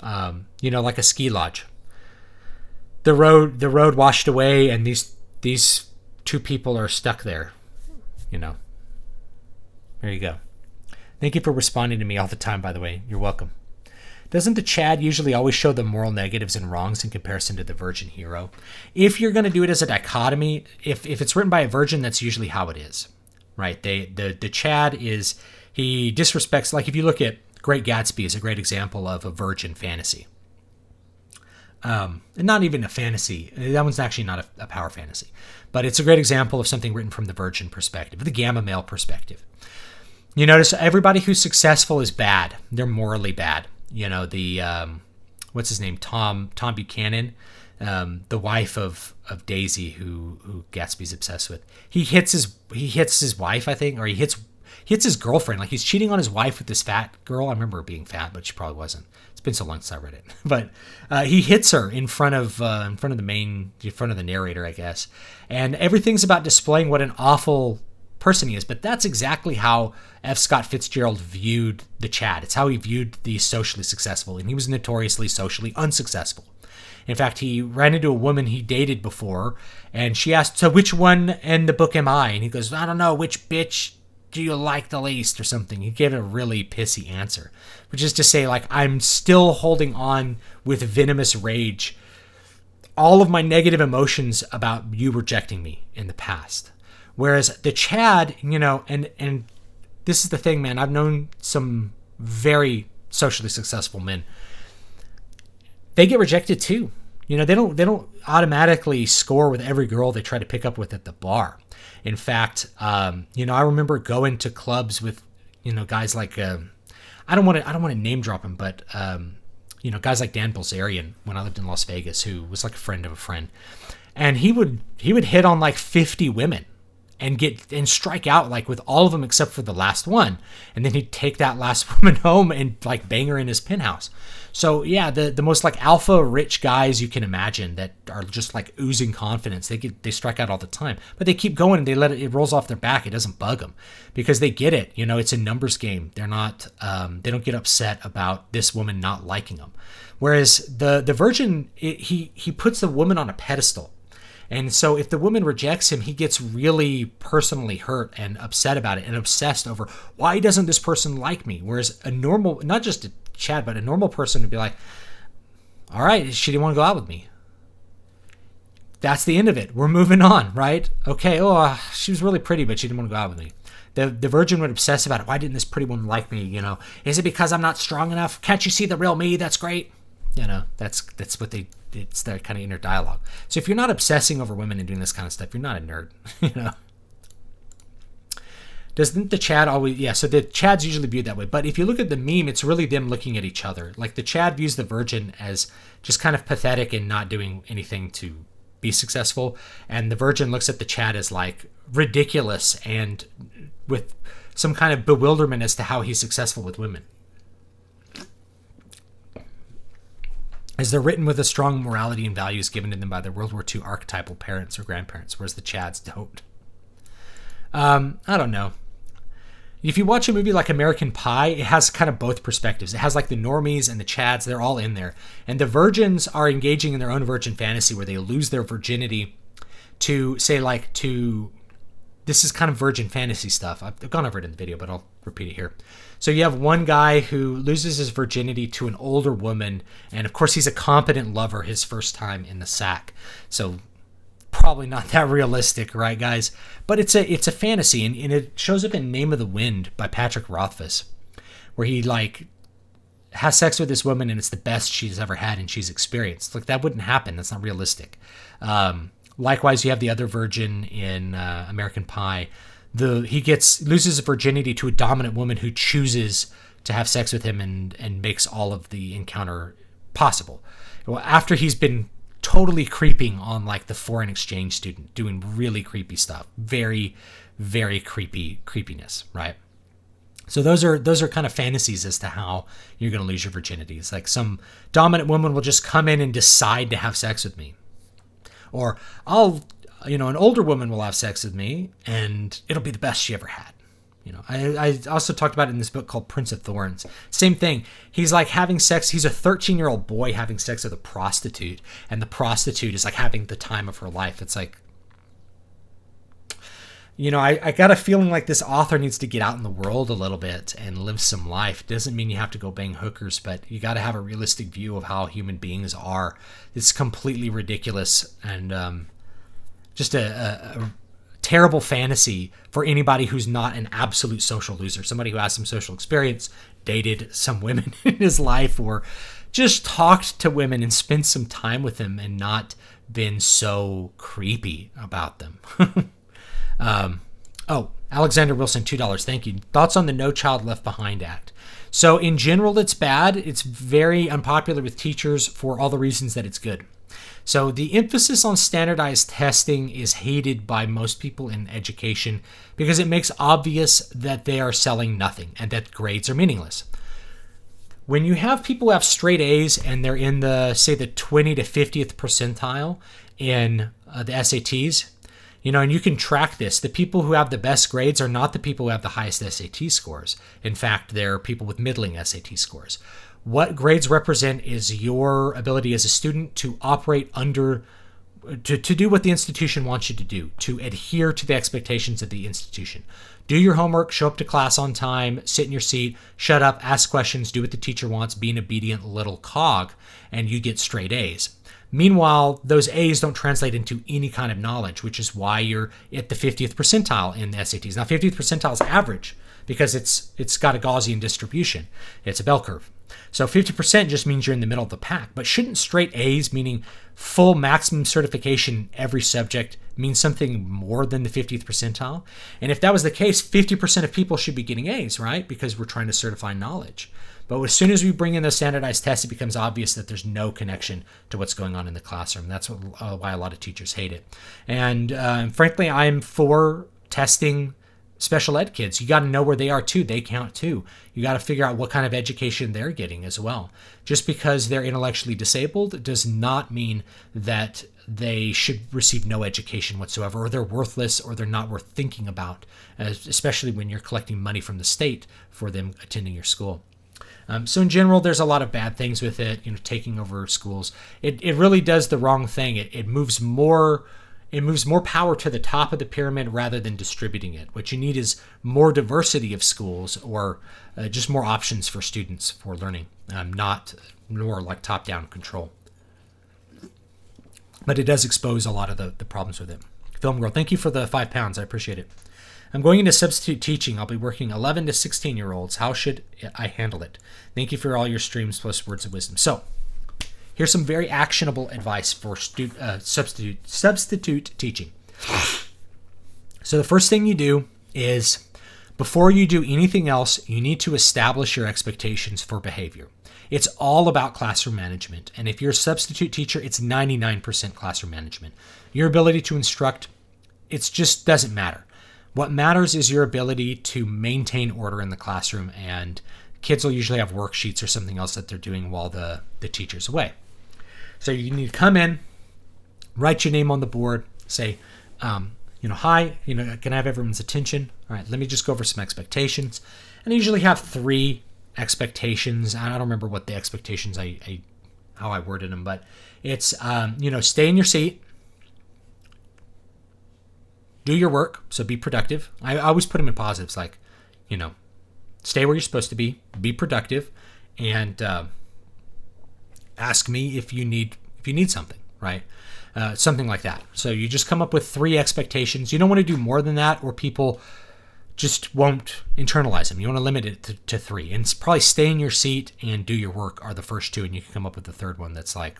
Like a ski lodge. The road washed away, and these two people are stuck there. There you go. Thank you for responding to me all the time, by the way. You're welcome. Doesn't the Chad usually always show the moral negatives and wrongs in comparison to the virgin hero? If you're going to do it as a dichotomy, if it's written by a virgin, that's usually how it is, right? The Chad he disrespects, like if you look at Great Gatsby is a great example of a virgin fantasy. And not even a fantasy. That one's actually not a power fantasy. But it's a great example of something written from the virgin perspective, the gamma male perspective. You notice everybody who's successful is bad. They're morally bad. What's his name? Tom Buchanan, the wife of Daisy, who Gatsby's obsessed with. He hits his wife, I think, or he hits his girlfriend. Like, he's cheating on his wife with this fat girl. I remember her being fat, but she probably wasn't. It's been so long since I read it. But he hits her in front of the narrator, I guess. And everything's about displaying what an awful person he is. But that's exactly how F. Scott Fitzgerald viewed the Chad. It's how he viewed the socially successful, and he was notoriously socially unsuccessful. In fact, he ran into a woman he dated before, and she asked, "So which one in the book am I?" And he goes, "I don't know, which bitch do you like the least?" or something. He gave a really pissy answer, which is to say, like, I'm still holding on with venomous rage all of my negative emotions about you rejecting me in the past. Whereas the Chad, and this is the thing, man, I've known some very socially successful men. They get rejected too. They don't automatically score with every girl they try to pick up with at the bar. In fact, I remember going to clubs with, guys like, I don't want to name drop him, but, guys like Dan Bilzerian when I lived in Las Vegas, who was like a friend of a friend. And he would hit on like 50 women and strike out like with all of them except for the last one. And then he'd take that last woman home and like bang her in his penthouse. So yeah, the most like alpha rich guys you can imagine that are just like oozing confidence. They strike out all the time, but they keep going and they let it rolls off their back. It doesn't bug them because they get it. It's a numbers game. They're not, they don't get upset about this woman not liking them. Whereas the virgin, he puts the woman on a pedestal. And so if the woman rejects him, he gets really personally hurt and upset about it and obsessed over, why doesn't this person like me? Whereas a normal, not just a Chad, but a normal person would be like, all right, she didn't want to go out with me. That's the end of it. We're moving on, right? Okay, she was really pretty, but she didn't want to go out with me. The virgin would obsess about it. Why didn't this pretty woman like me? Is it because I'm not strong enough? Can't you see the real me? That's great. That's what it's their kind of inner dialogue. So if you're not obsessing over women and doing this kind of stuff, you're not a nerd, Doesn't the Chad always... Yeah, so the Chad's usually viewed that way. But if you look at the meme, it's really them looking at each other. Like, the Chad views the virgin as just kind of pathetic and not doing anything to be successful. And the virgin looks at the Chad as like ridiculous and with some kind of bewilderment as to how he's successful with women. As they're written with a strong morality and values given to them by their World War II archetypal parents or grandparents, whereas the Chads don't. I don't know. If you watch a movie like American Pie, it has kind of both perspectives. It has like the normies and the Chads, they're all in there. And the virgins are engaging in their own virgin fantasy where they lose their virginity to, say, like, to... This is kind of virgin fantasy stuff. I've gone over it in the video, but I'll repeat it here. So you have one guy who loses his virginity to an older woman, and of course he's a competent lover his first time in the sack. So probably not that realistic, right, guys? But it's a fantasy, and it shows up in Name of the Wind by Patrick Rothfuss, where he like has sex with this woman and it's the best she's ever had and she's experienced. Like, that wouldn't happen. That's not realistic. Likewise, you have the other virgin in American Pie. He loses his virginity to a dominant woman who chooses to have sex with him and makes all of the encounter possible. Well, after he's been totally creeping on like the foreign exchange student, doing really creepy stuff, very, very creepiness, right? So those are kind of fantasies as to how you're going to lose your virginity. It's like some dominant woman will just come in and decide to have sex with me. Or an older woman will have sex with me and it'll be the best she ever had. I also talked about it in this book called Prince of Thorns. Same thing. He's like having sex. He's a 13-year-old boy having sex with a prostitute, and the prostitute is like having the time of her life. It's like, I got a feeling like this author needs to get out in the world a little bit and live some life. Doesn't mean you have to go bang hookers, but you got to have a realistic view of how human beings are. It's completely ridiculous and just a terrible fantasy for anybody who's not an absolute social loser. Somebody who has some social experience, dated some women in his life, or just talked to women and spent some time with them and not been so creepy about them. Alexander Wilson, $2. Thank you. Thoughts on the No Child Left Behind Act? So in general, it's bad. It's very unpopular with teachers for all the reasons that it's good. So the emphasis on standardized testing is hated by most people in education because it makes obvious that they are selling nothing and that grades are meaningless. When you have people who have straight A's and they're in the 20 to 50th percentile in the SATs, and you can track this. The people who have the best grades are not the people who have the highest SAT scores. In fact, they're people with middling SAT scores. What grades represent is your ability as a student to operate to do what the institution wants you to do, to adhere to the expectations of the institution. Do your homework, show up to class on time, sit in your seat, shut up, ask questions, do what the teacher wants, be an obedient little cog, and you get straight A's. Meanwhile, those A's don't translate into any kind of knowledge, which is why you're at the 50th percentile in the SATs. Now, 50th percentile is average because it's got a Gaussian distribution. It's a bell curve. So 50% just means you're in the middle of the pack. But shouldn't straight A's, meaning full maximum certification every subject, mean something more than the 50th percentile? And if that was the case, 50% of people should be getting A's, right? Because we're trying to certify knowledge. But as soon as we bring in those standardized tests, it becomes obvious that there's no connection to what's going on in the classroom. That's why a lot of teachers hate it. And frankly, I'm for testing special ed kids. You got to know where they are too. They count too. You got to figure out what kind of education they're getting as well. Just because they're intellectually disabled does not mean that they should receive no education whatsoever, or they're worthless, or they're not worth thinking about, especially when you're collecting money from the state for them attending your school. So in general, there's a lot of bad things with it, taking over schools. It really does the wrong thing. It moves more power to the top of the pyramid rather than distributing it. What you need is more diversity of schools, or just more options for students for learning, not more like top-down control. But it does expose a lot of the problems with it. Film Girl, thank you for the £5. I appreciate it. I'm going into substitute teaching. I'll be working 11 to 16-year-olds. How should I handle it? Thank you for all your streams plus words of wisdom. So here's some very actionable advice for substitute teaching. So the first thing you do is, before you do anything else, you need to establish your expectations for behavior. It's all about classroom management. And if you're a substitute teacher, it's 99% classroom management. Your ability to instruct, it just doesn't matter. What matters is your ability to maintain order in the classroom, and kids will usually have worksheets or something else that they're doing while the teacher's away. So you need to come in, write your name on the board, say, hi, can I have everyone's attention? All right, let me just go over some expectations. And I usually have 3 expectations. I don't remember what the expectations how I worded them, but it's, stay in your seat, do your work, so be productive. I always put them in positives, like, stay where you're supposed to be productive, and ask me if you need something, right? Something like that. So you just come up with 3 expectations. You don't want to do more than that, or people just won't internalize them. You want to limit it to 3. And it's probably stay in your seat and do your work are the first 2, and you can come up with the third one that's like,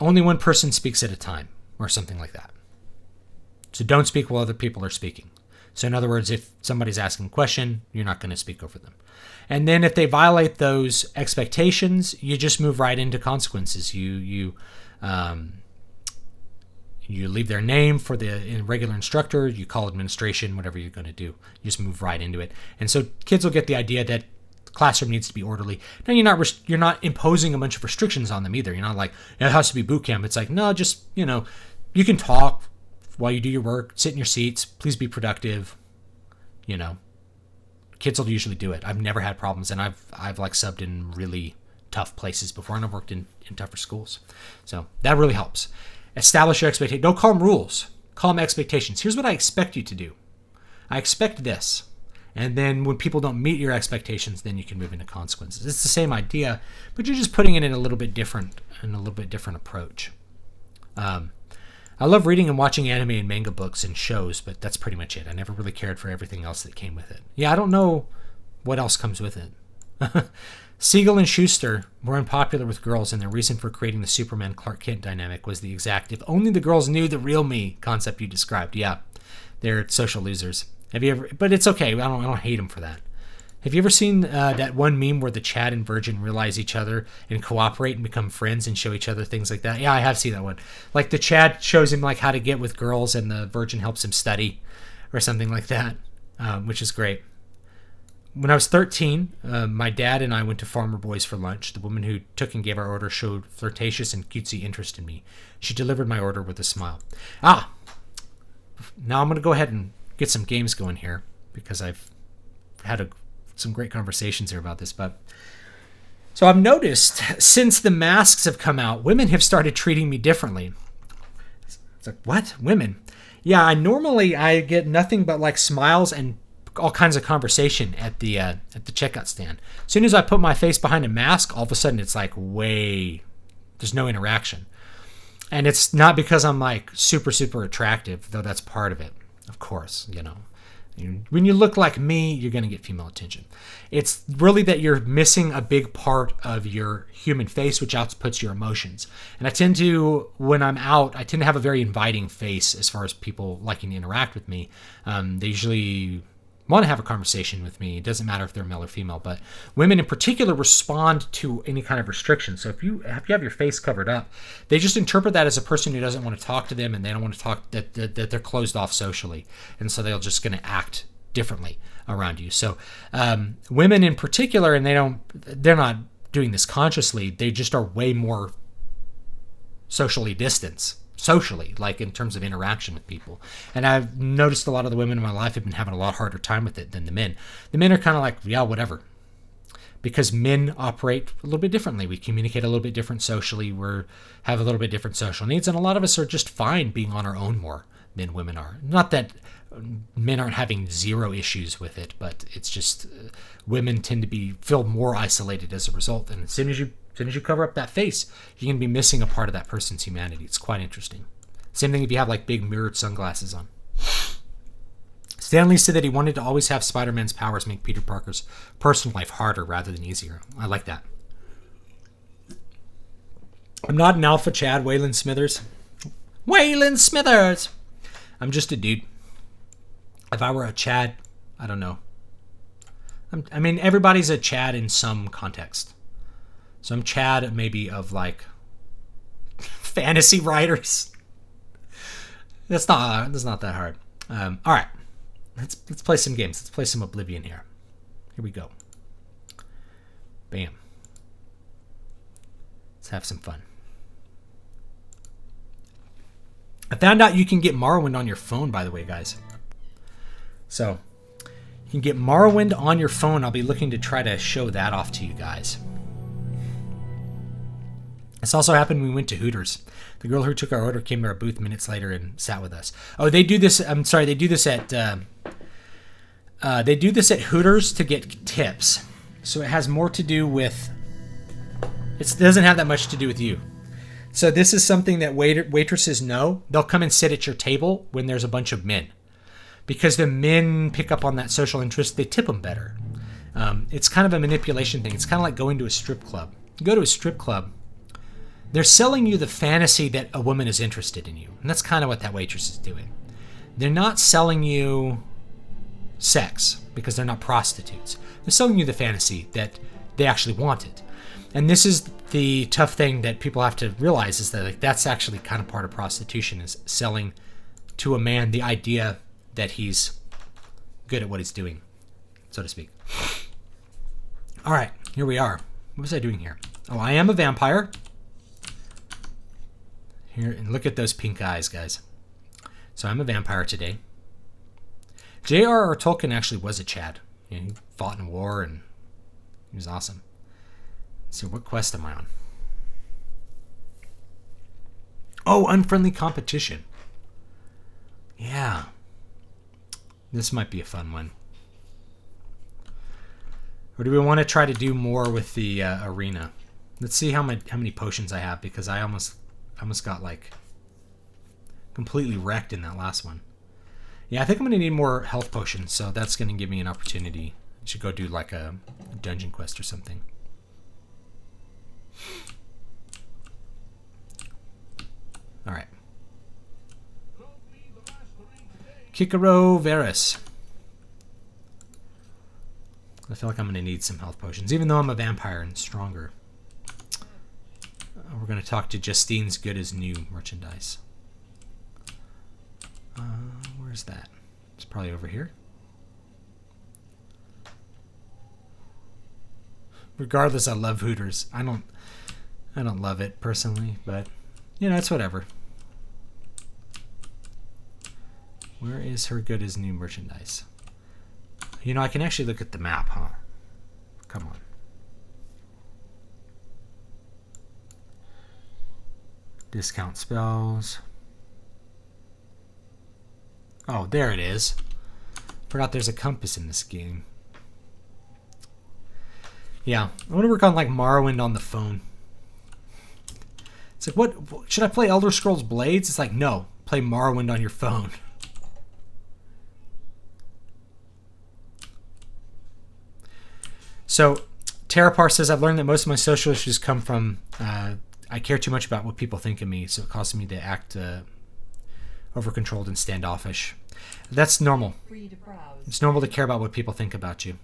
only one person speaks at a time, or something like that. So don't speak while other people are speaking. So in other words, if somebody's asking a question, you're not going to speak over them. And then if they violate those expectations, you just move right into consequences. You leave their name for the regular instructor, you call administration, whatever you're going to do. You just move right into it. And so kids will get the idea that the classroom needs to be orderly. Now you're not imposing a bunch of restrictions on them either. You're not like, it has to be boot camp. It's like, no, just, you can talk while you do your work, sit in your seats, please be productive. Kids will usually do it. I've never had problems, and I've like subbed in really tough places before, and I've worked in tougher schools. So that really helps. Establish your expectations. Don't call them rules. Call them expectations. Here's what I expect you to do. I expect this. And then when people don't meet your expectations, then you can move into consequences. It's the same idea, but you're just putting it in a little bit different approach. I love reading and watching anime and manga books and shows, but that's pretty much it. I never really cared for everything else that came with it. Yeah, I don't know what else comes with it. Siegel and Schuster were unpopular with girls, and the reason for creating the Superman Clark Kent dynamic was the exact "if only the girls knew the real me" concept you described. Yeah, they're social losers. Have you ever? But it's okay. I don't hate them for that. Have you ever seen that one meme where the Chad and Virgin realize each other and cooperate and become friends and show each other things like that? Yeah, I have seen that one. Like the Chad shows him like how to get with girls, and the Virgin helps him study, or something like that, which is great. When I was 13, my dad and I went to Farmer Boys for lunch. The woman who took and gave our order showed flirtatious and cutesy interest in me. She delivered my order with a smile. Now I'm going to go ahead and get some games going here, because I've had some great conversations here about this. But so I've noticed since the masks have come out, women have started treating me differently. It's like, what? Women? Yeah, I get nothing but like smiles and all kinds of conversation at the checkout stand. As soon as I put my face behind a mask, all of a sudden it's like there's no interaction. And it's not because I'm like super, super attractive, though that's part of it, of course, When you look like me, you're going to get female attention. It's really that you're missing a big part of your human face, which outputs your emotions. And when I'm out, I tend to have a very inviting face as far as people liking to interact with me. They usually want to have a conversation with me. It doesn't matter if they're male or female, but women in particular respond to any kind of restriction. So if you have your face covered up, they just interpret that as a person who doesn't want to talk to them, and they don't want to talk, that they're closed off socially. And so they're just going to act differently around you. So women in particular, and they're not doing this consciously, they just are way more socially distanced. Socially, like in terms of interaction with people. And I've noticed a lot of the women in my life have been having a lot harder time with it than the men. The men are kind of like, yeah, whatever. Because men operate a little bit differently. We communicate a little bit different socially. We have a little bit different social needs. And a lot of us are just fine being on our own more than women are. Not that men aren't having zero issues with it, but it's just women tend to feel more isolated as a result. And as soon as you cover up that face, you're going to be missing a part of that person's humanity. It's quite interesting. Same thing if you have like big mirrored sunglasses on. Stan Lee said that he wanted to always have Spider-Man's powers make Peter Parker's personal life harder rather than easier. I like that. I'm not an alpha Chad, Waylon Smithers. Waylon Smithers! I'm just a dude. If I were a Chad, I don't know. I mean, everybody's a Chad in some context. So I'm Chad maybe of like fantasy writers. That's not that hard. All right, let's play some games. Let's play some Oblivion here. Here we go. Bam. Let's have some fun. I found out you can get Morrowind on your phone, by the way, guys. So you can get Morrowind on your phone. I'll be looking to try to show that off to you guys. This also happened when we went to Hooters. The girl who took our order came to our booth minutes later and sat with us. Oh, they do this. I'm sorry, they do this at Hooters to get tips. So it has more to do with. It doesn't have that much to do with you. So this is something that waitresses know. They'll come and sit at your table when there's a bunch of men. Because the men pick up on that social interest, they tip them better. It's kind of a manipulation thing. It's kind of like going to a strip club. You go to a strip club, they're selling you the fantasy that a woman is interested in you. And that's kind of what that waitress is doing. They're not selling you sex because they're not prostitutes. They're selling you the fantasy that they actually wanted. And this is the tough thing that people have to realize is that that's actually kind of part of prostitution, is selling to a man the idea that he's good at what he's doing, so to speak. All right, here we are. What was I doing here? Oh, I am a vampire. Here, and look at those pink eyes, guys. So I'm a vampire today. J.R.R. Tolkien actually was a Chad. You know, he fought in war and he was awesome. So what quest am I on? Oh, unfriendly competition. Yeah. This might be a fun one. Or do we want to try to do more with the arena? Let's see how many potions I have, because I almost got like completely wrecked in that last one. Yeah, I think I'm going to need more health potions, so that's going to give me an opportunity. I should go do like a dungeon quest or something. All right. Kikaro Varus. I feel like I'm going to need some health potions, even though I'm a vampire and stronger. We're going to talk to Justine's Good as New merchandise. Where's that? It's probably over here. Regardless, I love Hooters. I don't love it personally, but you know, it's whatever. Where is her Good as New merchandise? You know, I can actually look at the map, huh? Come on. Discount spells. Oh, there it is. Forgot there's a compass in this game. Yeah, I want to work on like Morrowind on the phone. It's like, what should I play? Elder Scrolls Blades? It's like, no, play Morrowind on your phone. So, Terrapar says, I've learned that most of my social issues come from I care too much about what people think of me, so it causes me to act over-controlled and standoffish. That's normal. It's normal to care about what people think about you.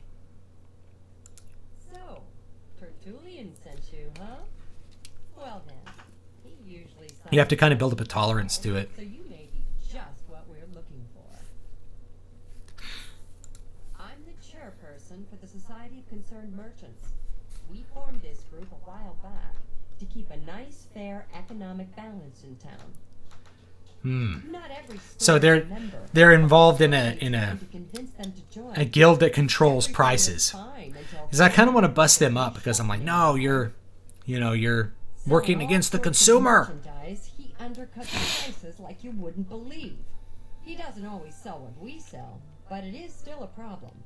So, Tertullian sent you, huh? Well then, he usually... You have to kind of build up a tolerance to it. So you may be just what we're looking for. I'm the chairperson for the Society of Concerned Merchants. We formed this group a while back to keep a nice, fair economic balance in town. Not every so they're involved in a guild that controls prices. Because I kind of want to bust them up, because I'm like, no, you're working against the consumer. He undercuts prices like you wouldn't believe. He doesn't always sell what we sell, but it is still a problem.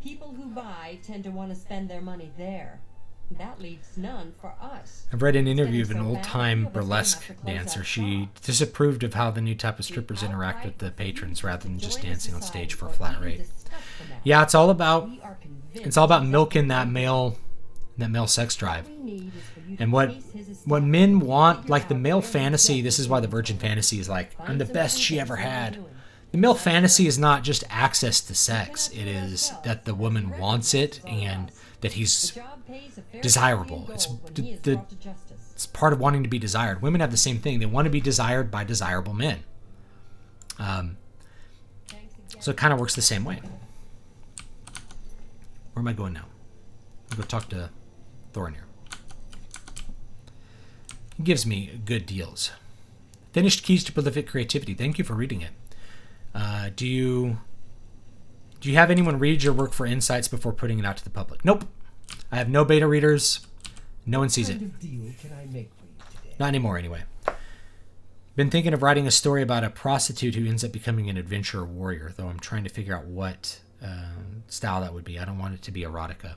People who buy tend to want to spend their money there. That leaves none for us. I've read an interview of an old-time burlesque dancer. She disapproved of how the new type of strippers interact with the patrons rather than just dancing on stage for a flat rate. Yeah, it's all about milking that male sex drive. And what men want, like the male fantasy, this is why the virgin fantasy is like, I'm the best she ever had. The male fantasy is not just access to sex. It is that the woman wants it and that he's desirable. It's part of wanting to be desired. Women have the same thing. They want to be desired by desirable men. So it kind of works the same way. Where am I going now? I'll go talk to Thorinir. He gives me good deals. Finished Keys to Prolific Creativity. Thank you for reading it. Do you have anyone read your work for insights before putting it out to the public? Nope. I have no beta readers. No one sees it. What kind of deal can I make for you today? Not anymore, anyway. Been thinking of writing a story about a prostitute who ends up becoming an adventurer warrior, though I'm trying to figure out what style that would be. I don't want it to be erotica.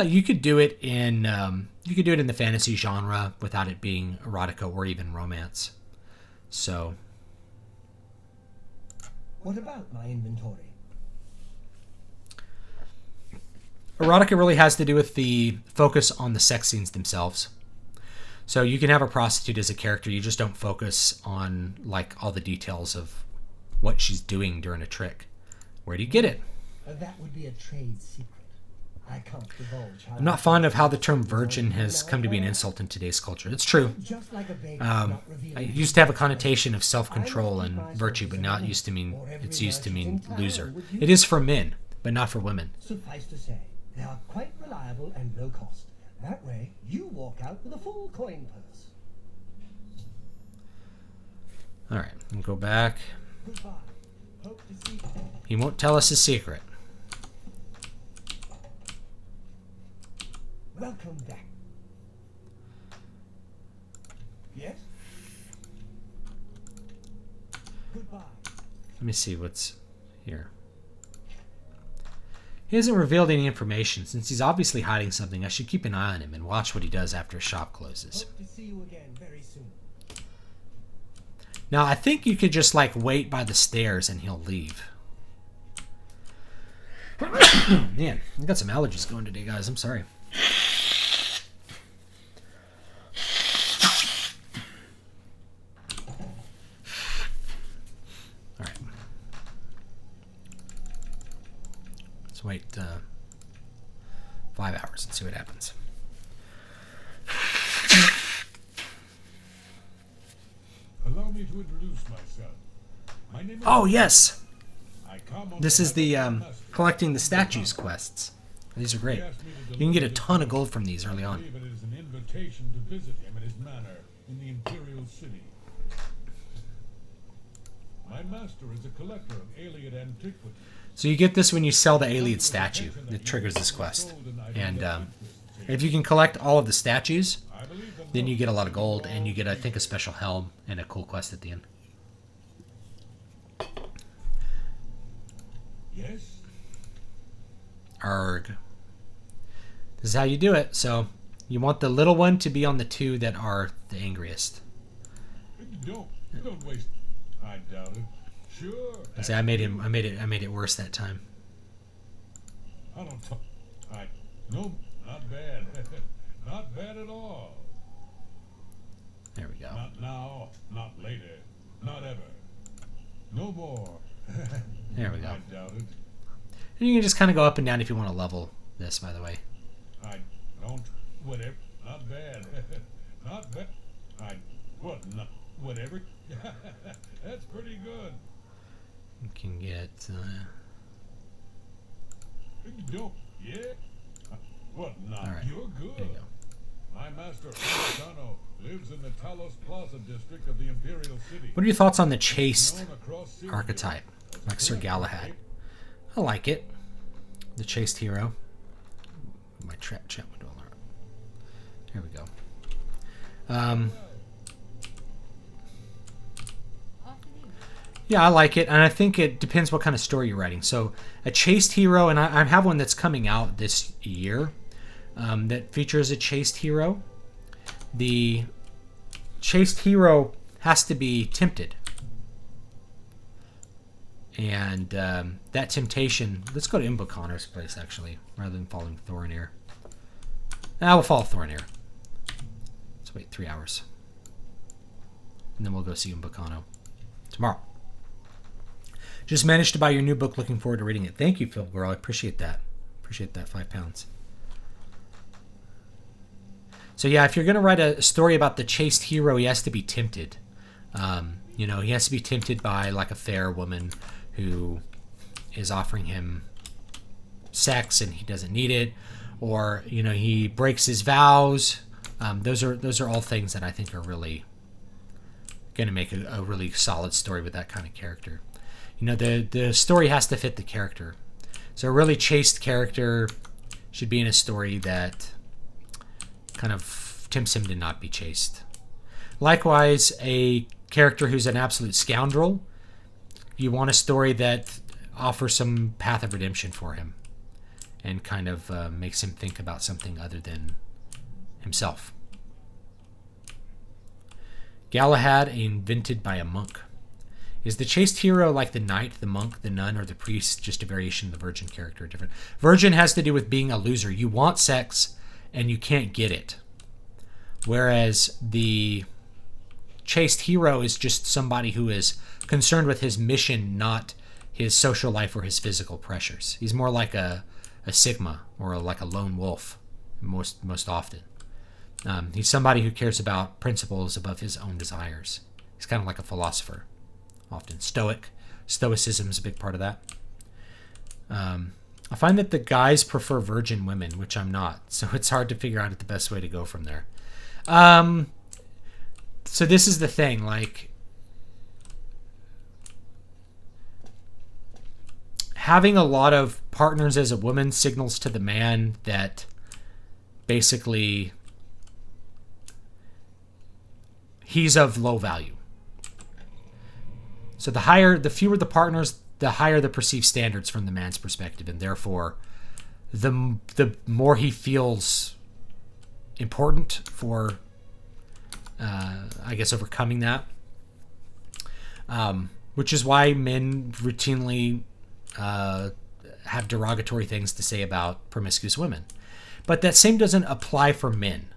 You could do it in the fantasy genre without it being erotica or even romance. So, What about my inventory? erotica really has to do with the focus on the sex scenes themselves. So you can have a prostitute as a character. You just don't focus on like all the details of what she's doing during a trick. Where do you get it? That would be a trade secret. I can't divulge how. I'm not fond of how the term virgin has come to be an insult in today's culture. It's true. Just like a baby I used to have a connotation of self-control and virtue, but now it's used to mean loser. It is for men, but not for women. Suffice to say, they are quite reliable and low cost. That way, you walk out with a full coin purse. All right, we'll go back. Goodbye. Hope to see you. He won't tell us his secret. Welcome back. Yes? Goodbye. Let me see what's here. He hasn't revealed any information. Since he's obviously hiding something, I should keep an eye on him and watch what he does after his shop closes. Hope to see you again very soon. Now, I think you could just, like, wait by the stairs and he'll leave. Man, I got some allergies going today, guys. I'm sorry. All right. Let's wait 5 hours and see what happens. Allow me to introduce myself. My name is Oh, yes. I come on This is the behalf of master. collecting the statues quests. These are great. You can get a ton of gold from these early I on. believe it is an invitation to visit him at his manor in the Imperial City. My master is a collector of alien antiquities. So you get this when you sell the Aeliad statue. It triggers this quest. And if you can collect all of the statues, I believe the then you get a lot of gold, and you get, I think, a special helm and a cool quest at the end. Yes? Arg. This is how you do it. So you want the little one to be on the two that are the angriest. Don't waste. I doubt it. Sure. I say I made it worse that time. I don't talk. No, not bad. Not bad at all. There we go. Not now, not later, not ever. No more. There we go. I doubt it. And you can just kind of go up and down if you want to level this, by the way. I don't. Whatever. Not bad. Not bad. Not whatever. That's pretty good. You can get... Don't. Yeah. What not? all right. You're good. There you go. My master, Americano, lives in the Talos Plaza district of the Imperial City. What are your thoughts on the chaste Known across Syria archetype, as a like Sir collector Galahad? I like it. The chaste hero. My chat window alert. Here we go. Yeah, I like it, and I think it depends what kind of story you're writing. So, a chaste hero, and I have one that's coming out this year that features a chaste hero. The chaste hero has to be tempted. And that temptation... Let's go to Imboconner's place, actually, rather than following Thorinir. We'll follow Thorinir. Let's wait 3 hours. And then we'll go see Imbocano tomorrow. Just managed to buy your new book. Looking forward to reading it. Thank you, Phil Girl. I appreciate that. Appreciate that. £5. So yeah, if you're going to write a story about the chaste hero, he has to be tempted. You know, he has to be tempted by like a fair woman who is offering him sex and he doesn't need it, or you know, he breaks his vows. Those are all things that I think are really going to make a really solid story with that kind of character. You know, the story has to fit the character. So a really chaste character should be in a story that kind of tempts him to not be chaste. Likewise, a character who's an absolute scoundrel, you want a story that offers some path of redemption for him and kind of makes him think about something other than himself. Galahad, invented by a monk. Is the chaste hero like the knight, the monk, the nun, or the priest, just a variation of the virgin character? Different. Virgin has to do with being a loser. You want sex and you can't get it. Whereas the chaste hero is just somebody who is concerned with his mission, not his social life or his physical pressures. He's more like a Sigma or like a lone wolf most often. He's somebody who cares about principles above his own desires. He's kind of like a philosopher, often. Stoicism is a big part of that. I find that the guys prefer virgin women, which I'm not, so it's hard to figure out the best way to go from there. So this is the thing, like, having a lot of partners as a woman signals to the man that basically he's of low value. So the fewer the partners, the higher the perceived standards from the man's perspective, and therefore the more he feels important for I guess overcoming that, which is why men routinely have derogatory things to say about promiscuous women. But that same doesn't apply for men.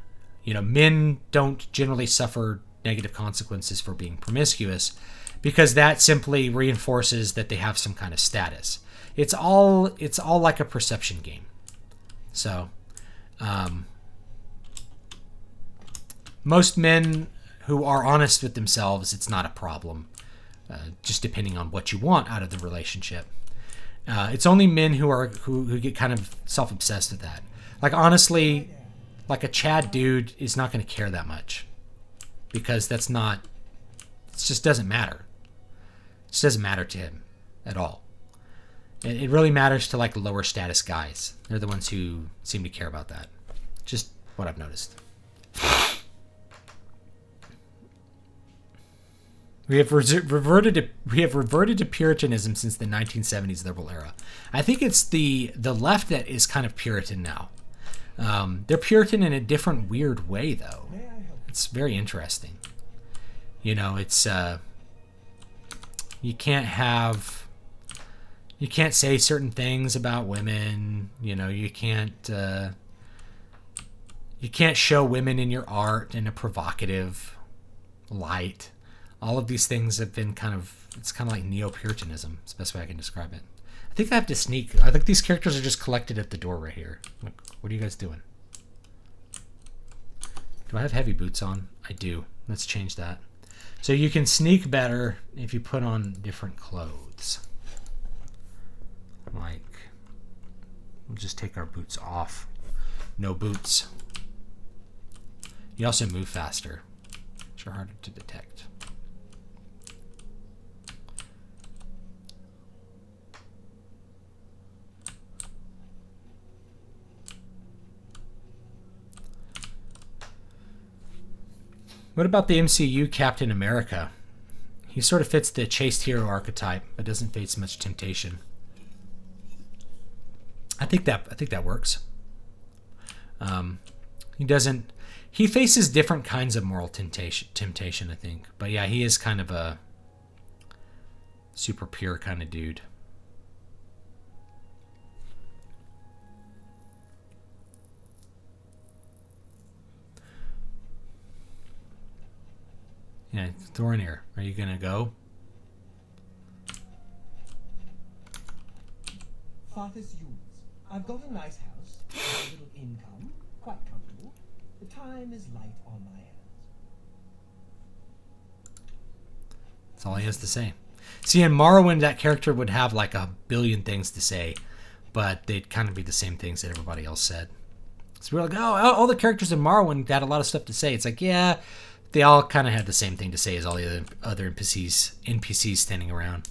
You know, men don't generally suffer negative consequences for being promiscuous because that simply reinforces that they have some kind of status. It's all like a perception game. So most men who are honest with themselves, it's not a problem, just depending on what you want out of the relationship. It's only men who get kind of self-obsessed with that. Like, honestly, like a Chad dude is not going to care that much because it just doesn't matter. It just doesn't matter to him at all. It really matters to like lower status guys. They're the ones who seem to care about that. Just what I've noticed. We have reverted to Puritanism since the 1970s liberal era. I think it's the left that is kind of Puritan now. They're Puritan in a different weird way, though. It's very interesting. You know, it's you can't say certain things about women. You know, you can't show women in your art in a provocative light. All of these things have been it's kind of like neo-Puritanism. It's the best way I can describe it. I think I have to sneak. I think these characters are just collected at the door right here. Look, what are you guys doing? Do I have heavy boots on? I do. Let's change that. So you can sneak better if you put on different clothes. Like, we'll just take our boots off. No boots. You also move faster, which are harder to detect. What about the MCU Captain America? He sort of fits the chaste hero archetype, but doesn't face much temptation. I think that works. He faces different kinds of moral temptation, I think. But yeah, he is kind of a super pure kind of dude. Yeah, Thorinir, are you gonna go? Vater's Jules. I've got a nice house, a little income, quite comfortable. The time is light on my hands. That's all he has to say. See, in Morrowind, that character would have like a billion things to say, but they'd kind of be the same things that everybody else said. So we're like, oh, all the characters in Morrowind had a lot of stuff to say. It's like, yeah, they all kind of had the same thing to say as all the other NPCs standing around.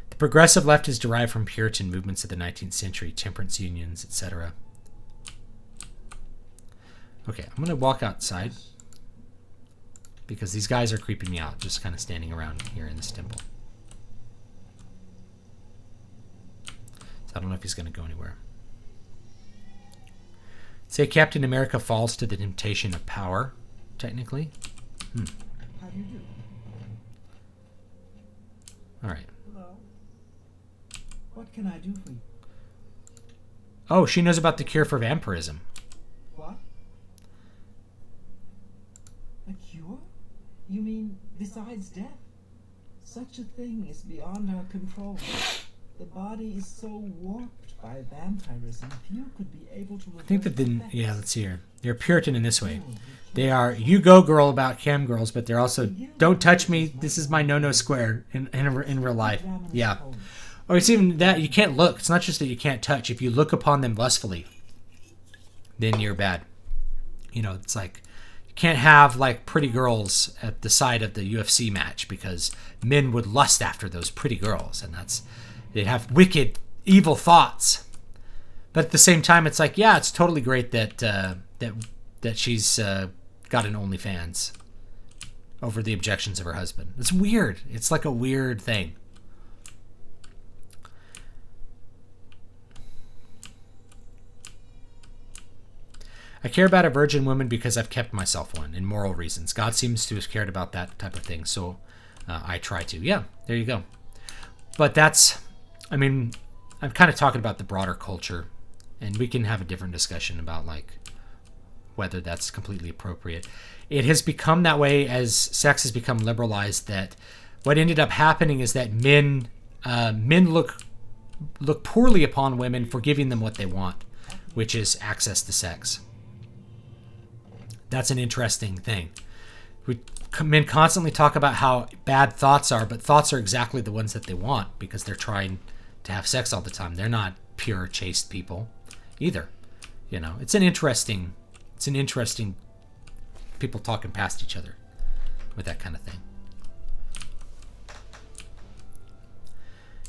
The progressive left is derived from Puritan movements of the 19th century, temperance unions, etc. Okay, I'm going to walk outside because these guys are creeping me out, just kind of standing around here in this temple. So I don't know if he's going to go anywhere. Say Captain America falls to the temptation of power, technically. How do you do? All right. Hello. What can I do for you? Oh, she knows about the cure for vampirism. What? A cure? You mean besides death? Such a thing is beyond our control. The body is so warped by vampirism, few could be able to reverse I think that the then, effects. yeah, let's see here. They're Puritan in this way. They are you go girl about cam girls, but they're also don't touch me. This is my no square in real life. Yeah. Or it's even that you can't look. It's not just that you can't touch. If you look upon them lustfully, then you're bad. You know, it's like you can't have like pretty girls at the side of the UFC match because men would lust after those pretty girls, and they'd have wicked, evil thoughts. But at the same time, it's like, yeah, it's totally great that that she's got an OnlyFans over the objections of her husband. It's weird. It's like a weird thing. I care about a virgin woman because I've kept myself one, in moral reasons. God seems to have cared about that type of thing, so I try to. Yeah, there you go. But I mean, I'm kind of talking about the broader culture, and we can have a different discussion about like whether that's completely appropriate. It has become that way as sex has become liberalized, that what ended up happening is that men look poorly upon women for giving them what they want, which is access to sex. That's an interesting thing. Men constantly talk about how bad thoughts are, but thoughts are exactly the ones that they want because they're trying to have sex all the time. They're not pure, chaste people either. You know, it's an interesting people talking past each other with that kind of thing.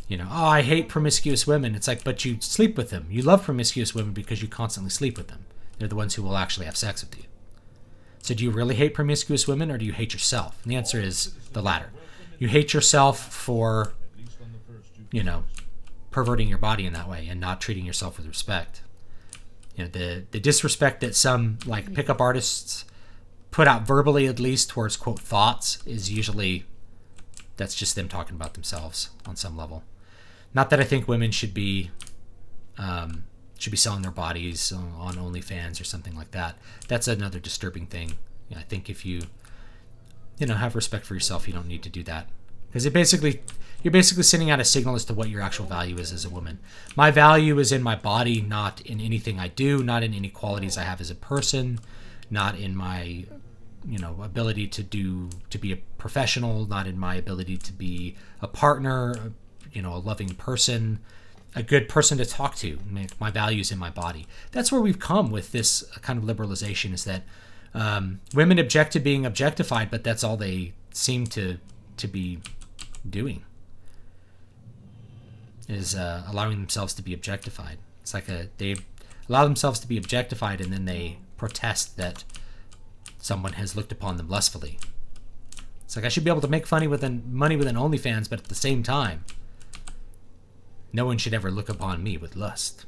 You know, oh, I hate promiscuous women. It's like, but you sleep with them. You love promiscuous women because you constantly sleep with them. They're the ones who will actually have sex with you. So do you really hate promiscuous women, or do you hate yourself? And the answer is the latter. You hate yourself for, you know, perverting your body in that way and not treating yourself with respect. You know, the disrespect that some like pickup artists put out verbally, at least towards quote thoughts, is usually that's just them talking about themselves on some level. Not that I think women should be selling their bodies on OnlyFans or something like that. That's another disturbing thing. You know, I think if you have respect for yourself, you don't need to do that, because you're basically sending out a signal as to what your actual value is as a woman. My value is in my body, not in anything I do, not in any qualities I have as a person, not in my ability to be a professional, not in my ability to be a partner, a loving person, a good person to talk to. My values in my body. That's where we've come with this kind of liberalization, is that women object to being objectified, but that's all they seem to be doing, is allowing themselves to be objectified. It's like they allow themselves to be objectified, and then they protest that someone has looked upon them lustfully. It's like, I should be able to make money with an OnlyFans, but at the same time, no one should ever look upon me with lust.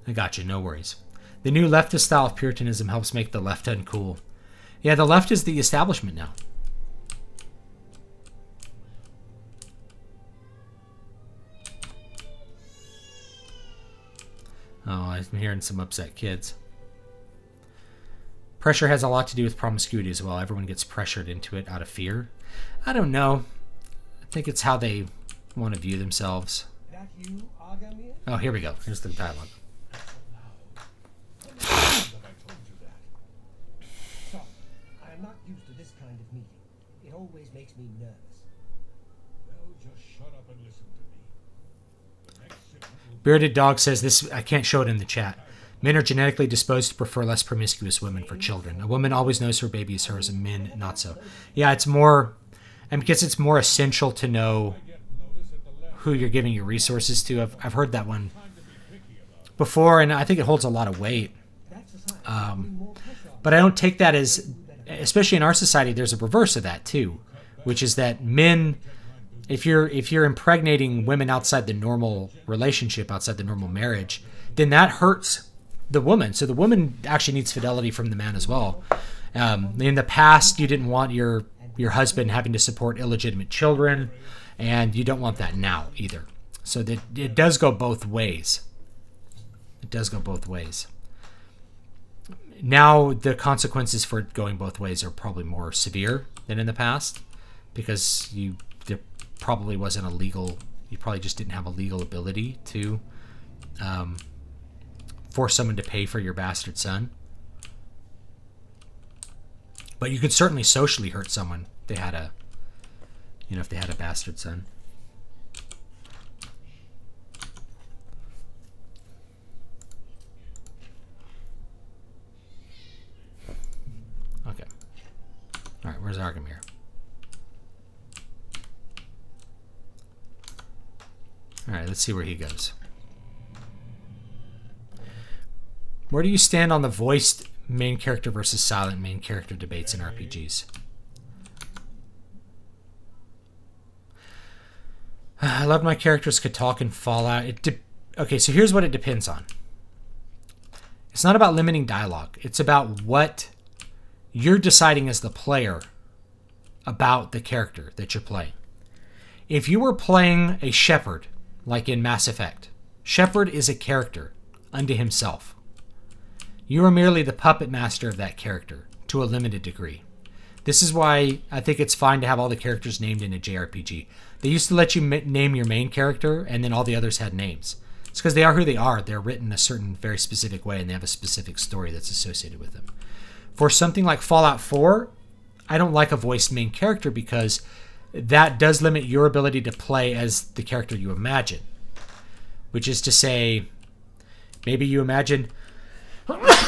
I got you, no worries. The new leftist style of Puritanism helps make the left uncool. Yeah, the left is the establishment now. Oh, I'm hearing some upset kids. Pressure has a lot to do with promiscuity as well. Everyone gets pressured into it out of fear. I don't know. I think it's how they want to view themselves. That you, Agamir? Oh, here we go. Here's the dialogue. That I told you that. So, I am not used to this kind of meeting. It always makes me nervous. Well, just shut up and listen to me. The next shipment will Bearded Dog says this. I can't show it in the chat. Men are genetically disposed to prefer less promiscuous women for children. A woman always knows her baby is hers, and men not so. Yeah, it's more, and because it's more essential to know get notice at the left who you're giving your resources to. I've heard that one before, and I think it holds a lot of weight. But I don't take that as, especially in our society, there's a reverse of that too, which is that men, if you're impregnating women outside the normal relationship, outside the normal marriage, then that hurts the woman. So the woman actually needs fidelity from the man as well. In the past, you didn't want your husband having to support illegitimate children, and you don't want that now either. So that it does go both ways. It does go both ways. Now the consequences for it going both ways are probably more severe than in the past, because there probably wasn't a legal, you probably just didn't have a legal ability to force someone to pay for your bastard son. But you could certainly socially hurt someone if they had a bastard son. Okay. All right, where's Argamir? All right, let's see where he goes. Where do you stand on the voiced main character versus silent main character debates in RPGs? I love my characters could talk in Fallout. Okay, so here's what it depends on. It's not about limiting dialogue. It's about what you're deciding as the player about the character that you're playing. If you were playing a shepherd, like in Mass Effect, Shepherd is a character unto himself. You are merely the puppet master of that character, to a limited degree. This is why I think it's fine to have all the characters named in a JRPG. They used to let you name your main character, and then all the others had names. It's because they are who they are. They're written a certain, very specific way, and they have a specific story that's associated with them. For something like Fallout 4, I don't like a voiced main character because that does limit your ability to play as the character you imagine. Which is to say, maybe you imagine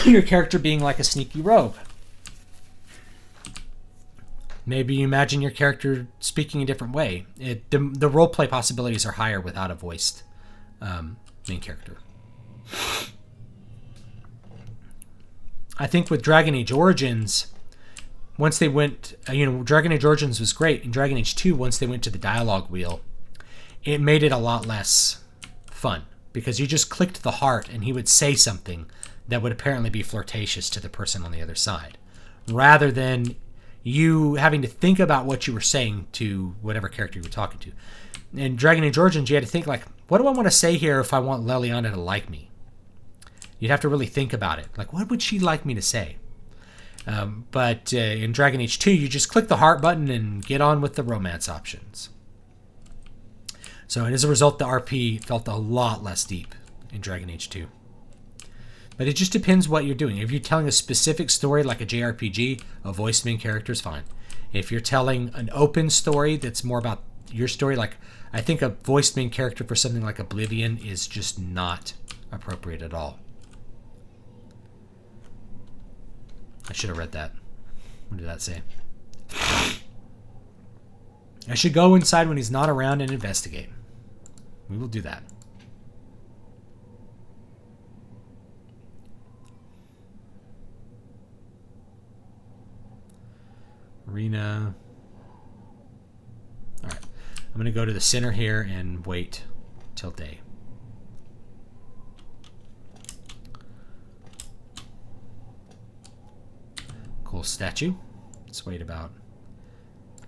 your character being like a sneaky rogue. Maybe you imagine your character speaking a different way. The roleplay possibilities are higher without a voiced main character. I think with Dragon Age Origins, once they went, Dragon Age Origins was great. In Dragon Age 2, once they went to the dialogue wheel, it made it a lot less fun because you just clicked the heart and he would say something that would apparently be flirtatious to the person on the other side, rather than you having to think about what you were saying to whatever character you were talking to. In Dragon Age Origins, you had to think like, what do I want to say here if I want Leliana to like me? You'd have to really think about it. Like, what would she like me to say? But in Dragon Age 2, you just click the heart button and get on with the romance options. So, and as a result, the RP felt a lot less deep in Dragon Age 2. But it just depends what you're doing. If you're telling a specific story like a JRPG, a voiced main character is fine. If you're telling an open story that's more about your story, like I think a voiced main character for something like Oblivion is just not appropriate at all. I should have read that. What did that say? I should go inside when he's not around and investigate. We will do that. Arena. All right. I'm going to go to the center here and wait till day. Cool statue. Let's wait about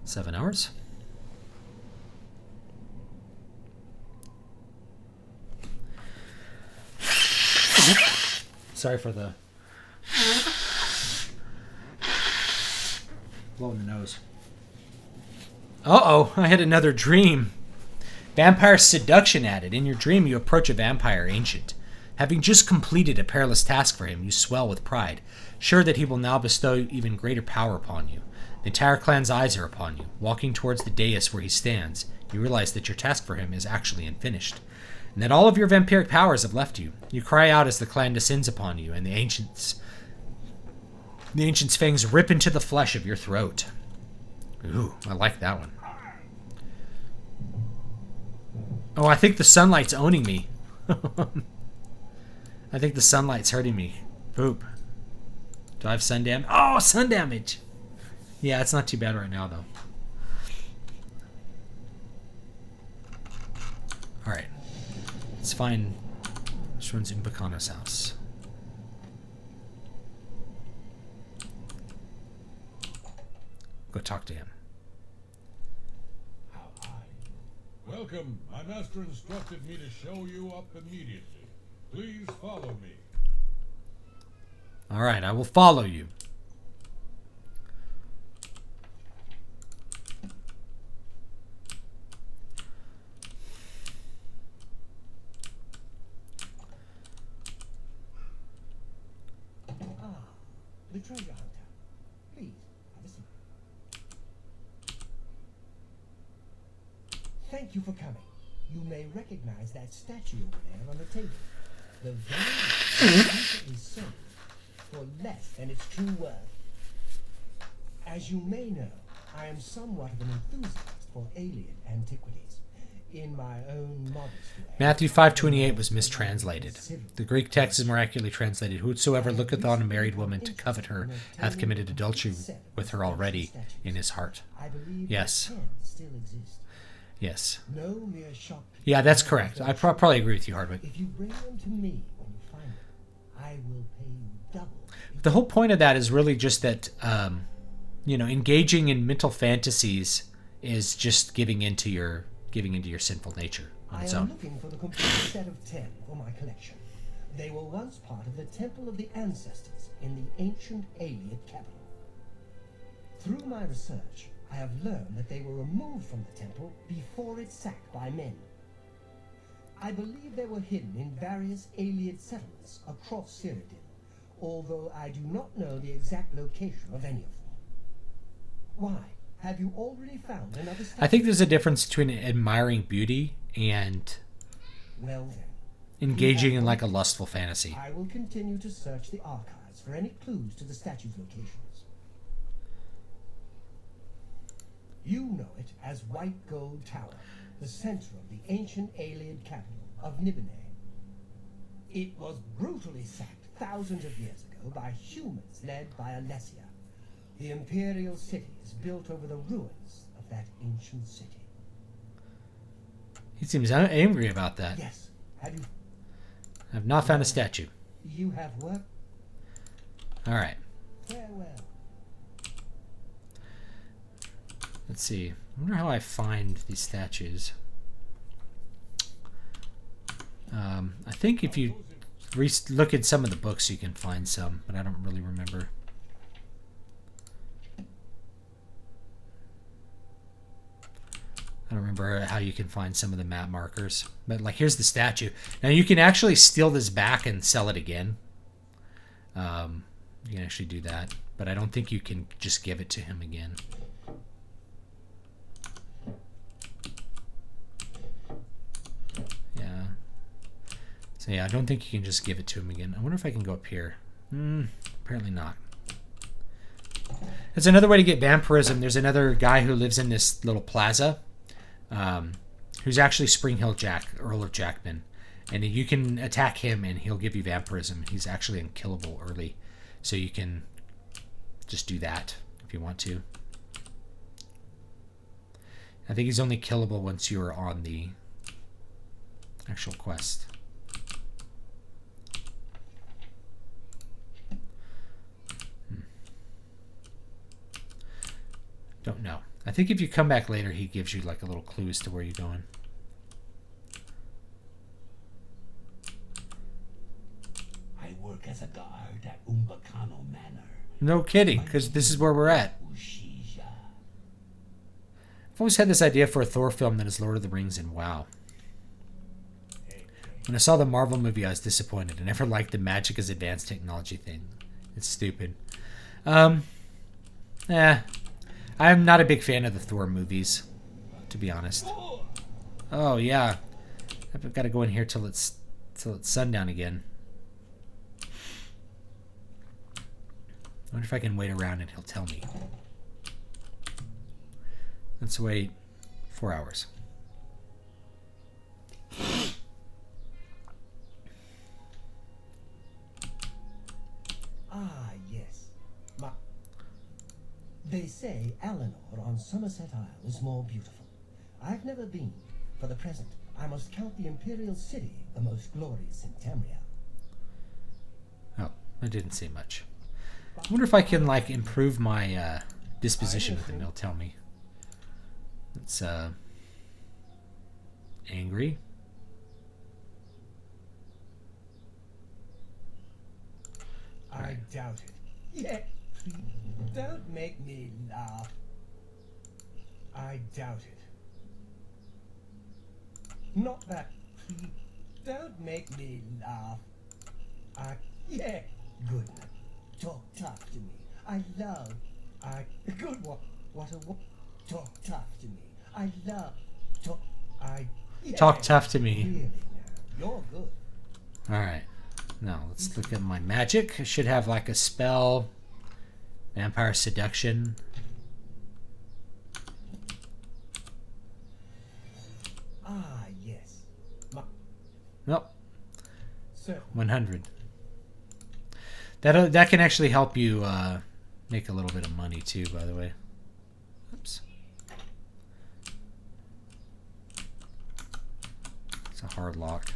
7 hours. Sorry for the blow in the nose. Uh-oh, I had another dream. Vampire seduction added. In your dream, you approach a vampire ancient. Having just completed a perilous task for him, you swell with pride, sure that he will now bestow even greater power upon you. The entire clan's eyes are upon you. Walking towards the dais where he stands, you realize that your task for him is actually unfinished, and that all of your vampiric powers have left you. You cry out as the clan descends upon you, and the ancient's fangs rip into the flesh of your throat. Ooh, I like that one. Oh, I think the sunlight's owning me. I think the sunlight's hurting me. Poop. Do I have sun damage? Oh, sun damage! Yeah, it's not too bad right now, though. Alright. Let's find which one's Umbacano's house. Go talk to him. Welcome. My master instructed me to show you up immediately. Please follow me. All right, I will follow you. Ah, the treasure hunter. Please, have a seat. Thank you for coming. You may recognize that statue over there on the table. The very is sold for less than its true worth. As you may know, I am somewhat of an enthusiast for alien antiquities. In my own modest way, Matthew 5:28 was mistranslated. The Greek text is more accurately translated, "Whosoever looketh on a married woman to covet her hath committed adultery with her already in his heart." I believe Yes. that 10 still exist. Yes. No mere shop. Yeah, that's correct. I probably agree with you, Hardwick. If you bring them to me when you find them, I will pay you double. The whole point of that is really just that, engaging in mental fantasies is just giving into your sinful nature on I its am own. looking for the complete set of 10 for my collection. They were once part of the Temple of the Ancestors in the ancient Alien capital. Through my research, I have learned that they were removed from the temple before its sacked by men. I believe they were hidden in various alien settlements across Cyrodiil, although I do not know the exact location of any of them. Why? Have you already found another statue? I think there's a difference between admiring beauty and Well then, engaging in like a lustful fantasy. I will continue to search the archives for any clues to the statue's locations. You know it as White Gold Tower, the center of the ancient alien capital of Nibene. It was brutally sacked thousands of years ago by humans led by Alessia. The imperial city is built over the ruins of that ancient city. He seems angry about that. Yes, have you? I've not found a statue. You have work? All right. Farewell. Let's see. I wonder how I find these statues. I think if you look at some of the books, you can find some, but I don't really remember. I don't remember how you can find some of the map markers. But, like, here's the statue. Now, you can actually steal this back and sell it again. You can actually do that. But I don't think you can just give it to him again. Yeah. So, yeah, I don't think you can just give it to him again. I wonder if I can go up here. Apparently not. That's another way to get vampirism. There's another guy who lives in this little plaza, who's actually Springhill Jack, Earl of Jackman. And you can attack him and he'll give you vampirism. He's actually unkillable early. So you can just do that if you want to. I think he's only killable once you are on the actual quest. Don't know. I think if you come back later, he gives you like a little clue as to where you're going. I work as a guard at Umbacano Manor. No kidding, because this is where we're at. Ushija. I've always had this idea for a Thor film that is Lord of the Rings and WoW. When I saw the Marvel movie, I was disappointed. I never liked the magic as advanced technology thing. It's stupid. I'm not a big fan of the Thor movies, to be honest. Oh yeah, I've got to go in here till it's sundown again. I wonder if I can wait around and he'll tell me. Let's wait 4 hours. Ah, yes. They say Eleanor on Somerset Isle is more beautiful. I've never been. For the present, I must count the Imperial City the most glorious in Tamriel. Oh, I didn't say much. I wonder if I can, like, improve my disposition with him. He'll tell me. It's, angry. I doubt it. Yeah, please, don't make me laugh. I doubt it. Not that, please, don't make me laugh. Yeah, good. Talk tough to me. Good one. Talk tough to me. Talk tough to me. Really now, you're good. Alright. Now, let's look at my magic. I should have, like, a spell. Vampire Seduction. Ah, yes. Nope. So, 100. That can actually help you make a little bit of money too, by the way. Oops. It's a hard lock.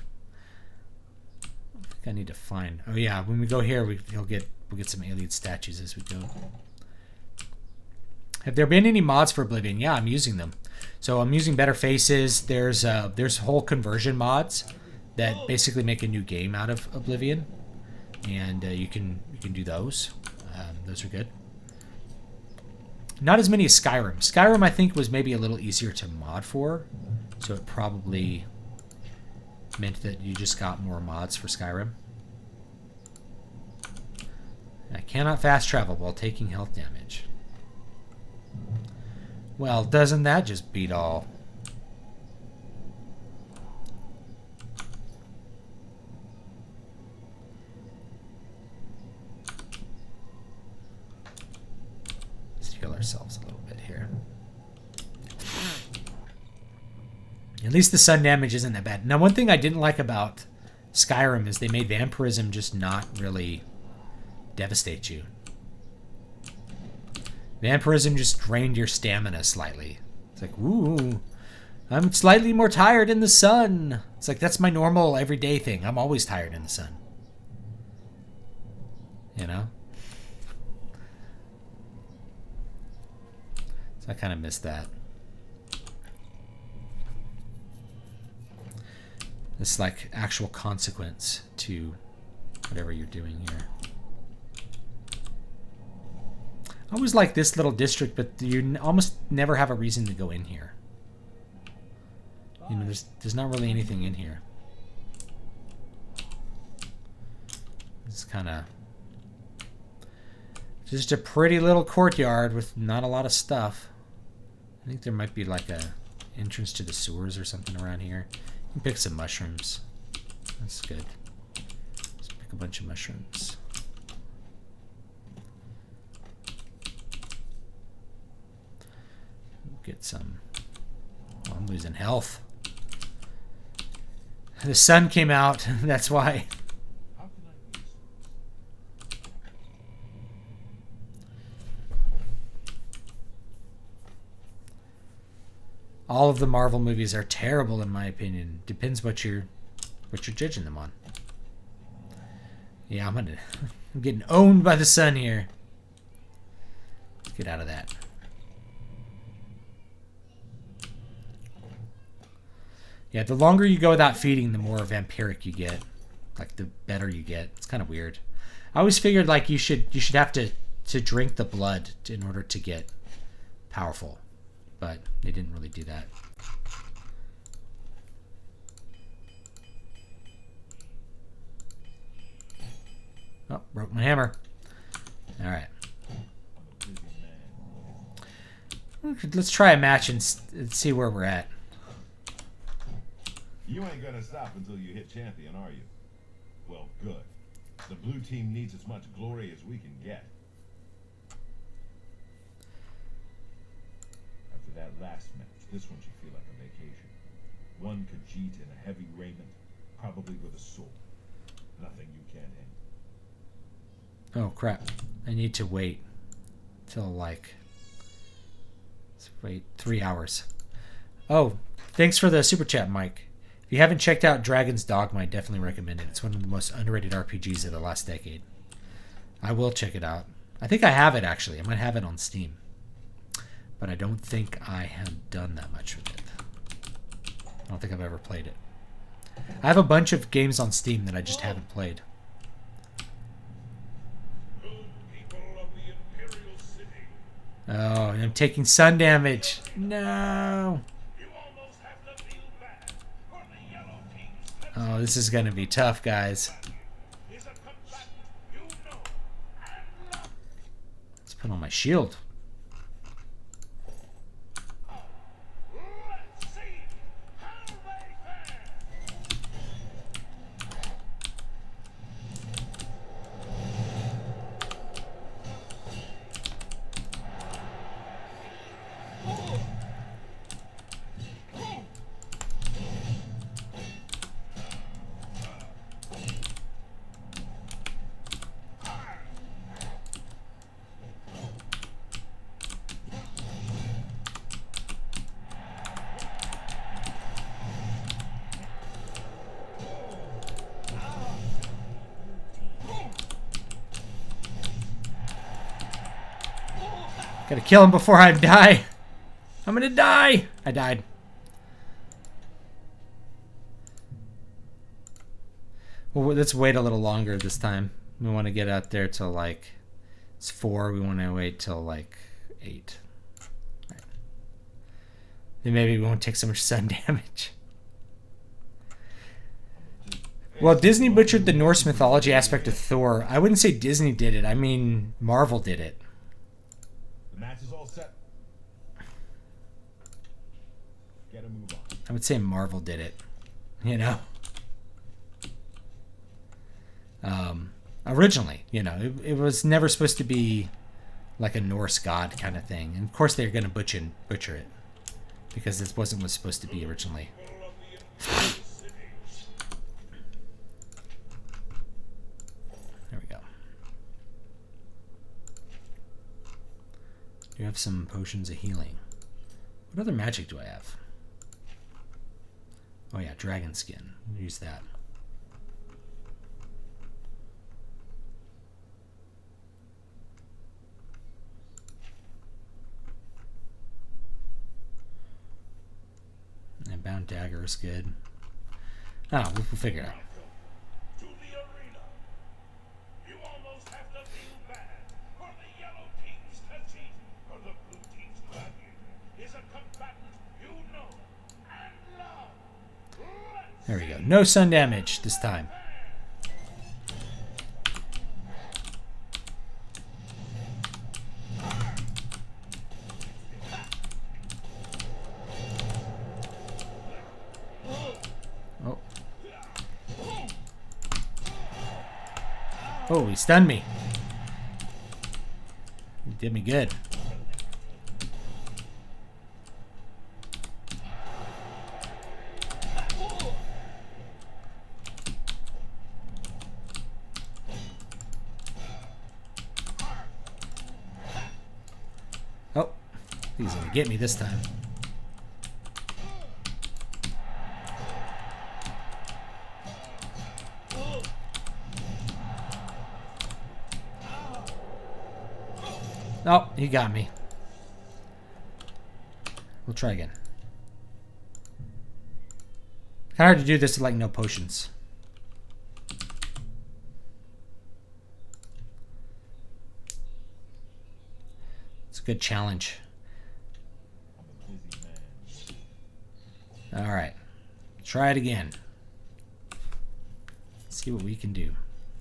I think I need to find. Oh yeah, when we go here, we'll get some alien statues as we go. Have there been any mods for Oblivion? Yeah, I'm using them. So I'm using Better Faces. There's whole conversion mods that basically make a new game out of Oblivion, and you can do those. Those are good. Not as many as Skyrim. Skyrim, I think, was maybe a little easier to mod for, so it probably meant that you just got more mods for Skyrim. I cannot fast travel while taking health damage. Well, doesn't that just beat all? Let's heal ourselves a little bit here. At least the sun damage isn't that bad. Now, one thing I didn't like about Skyrim is they made vampirism just not really devastate you. Vampirism just drained your stamina slightly. It's like, ooh, I'm slightly more tired in the sun. It's like, that's my normal everyday thing. I'm always tired in the sun. You know? So I kind of missed that. It's like actual consequence to whatever you're doing here. I always like this little district, but you almost never have a reason to go in here. You know, there's not really anything in here. It's kind of just a pretty little courtyard with not a lot of stuff. I think there might be like a entrance to the sewers or something around here. You can pick some mushrooms. That's good. Let's pick a bunch of mushrooms. Get some. Oh, I'm losing health. The sun came out. That's why. How can I use All of the Marvel movies are terrible in my opinion. Depends what you're judging them on. Yeah, I'm getting owned by the sun here. Let's get out of that. Yeah, the longer you go without feeding, the more vampiric you get. Like, the better you get. It's kind of weird. I always figured, like, you should have to drink the blood in order to get powerful. but they didn't really do that. Oh, broke my hammer. All right. Let's try a match and see where we're at. You ain't gonna stop until you hit champion, are you? Well, good. The blue team needs as much glory as we can get. After that last match, this one should feel like a vacation. One Khajiit in a heavy raiment, probably with a sword. Nothing you can't handle. Oh crap. I need to wait till like... Let's wait 3 hours. Oh, thanks for the super chat, Mike. If you haven't checked out Dragon's Dogma, I definitely recommend it. It's one of the most underrated RPGs of the last decade. I will check it out. I think I have it, actually. I might have it on Steam. But I don't think I have done that much with it. I don't think I've ever played it. I have a bunch of games on Steam that I just haven't played. Oh, and I'm taking sun damage. No. Oh, this is going to be tough, guys. Let's put on my shield. Gotta kill him before I die. I'm gonna die. I died. Well, let's wait a little longer this time. We want to get out there till like... It's 4. We want to wait till like 8. Right. Then maybe we won't take so much sun damage. Well, Disney butchered the Norse mythology aspect of Thor. I wouldn't say Disney did it. I mean, Marvel did it. The match is all set. Gotta move on. I would say Marvel did it. You know? Originally, you know, it was never supposed to be like a Norse god kind of thing. And of course they're going to butcher it. Because this wasn't what it was supposed to be originally. There we go. You have some potions of healing. What other magic do I have? Oh yeah, dragon skin. We'll use that. And bound dagger is good. Oh, we'll figure it out. To the arena. You almost have to feel bad for the yellow team's Khajiit or the blue team's gladiator is a combatant you know and love. There we go. No sun damage this time. Oh. Oh, he stunned me. He did me good. Oh, he's gonna get me this time. Oh, he got me. We'll try again. Kind of hard to do this with like no potions. It's a good challenge. I'm a busy Alright. Try it again. See what we can do.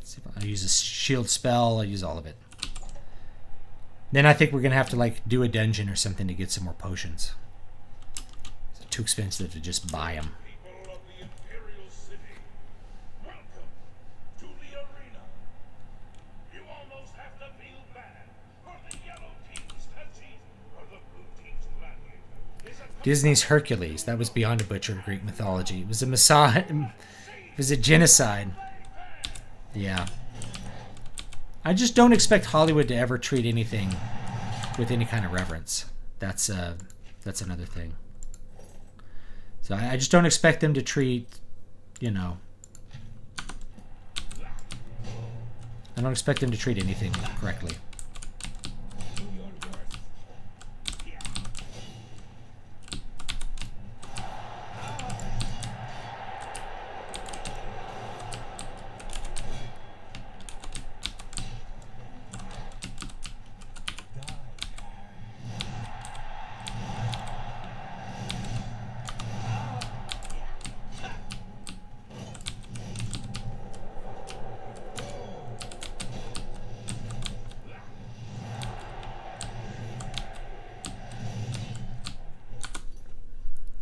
See if I use a shield spell. I'll use all of it. Then I think we're going to have to like do a dungeon or something to get some more potions. It's too expensive to just buy them. People of the Imperial City, welcome to the arena. You almost have to feel bad for the yellow team's touchy or the blue team's gladiator. Disney's Hercules. That was beyond a butcher of Greek mythology. It was a it was a genocide. Yeah. I just don't expect Hollywood to ever treat anything with any kind of reverence. That's another thing. So I just don't expect them to treat, you know, I don't expect them to treat anything correctly.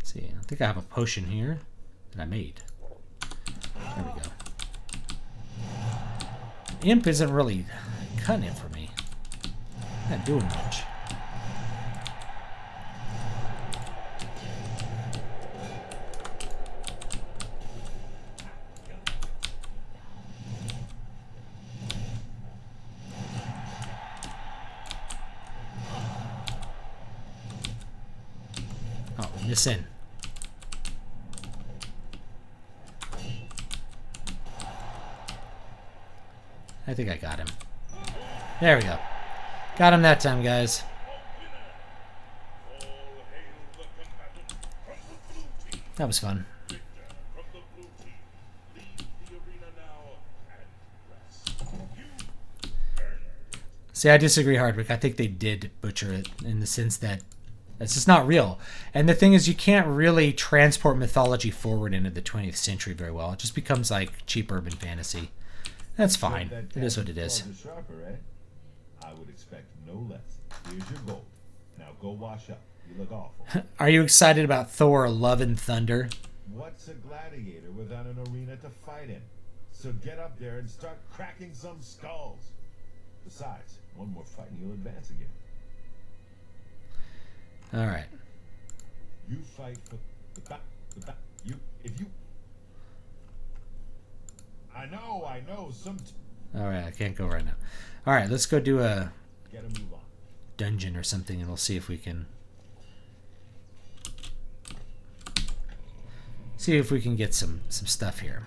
See, I think I have a potion here that I made. There we go. Imp isn't really cutting it for me. Not doing much. Oh, miss in. I think I got him. There we go. Got him that time, guys. That was fun. See, I disagree, Hardwick. I think they did butcher it in the sense that it's just not real. And the thing is, you can't really transport mythology forward into the 20th century very well. It just becomes like cheap urban fantasy. That's fine. It is what it is. Sharper, eh? I would expect no less. Here's your gold. Now go wash up. You look awful. Are you excited about Thor: Love and Thunder? What's a gladiator without an arena to fight in? So get up there and start cracking some skulls. Besides, one more fight and you'll advance again. All right. You fight for the back. If you. I know. All right, I can't go right now. All right, let's go do a Get a move on. dungeon or something, and we'll see if we can get some stuff here.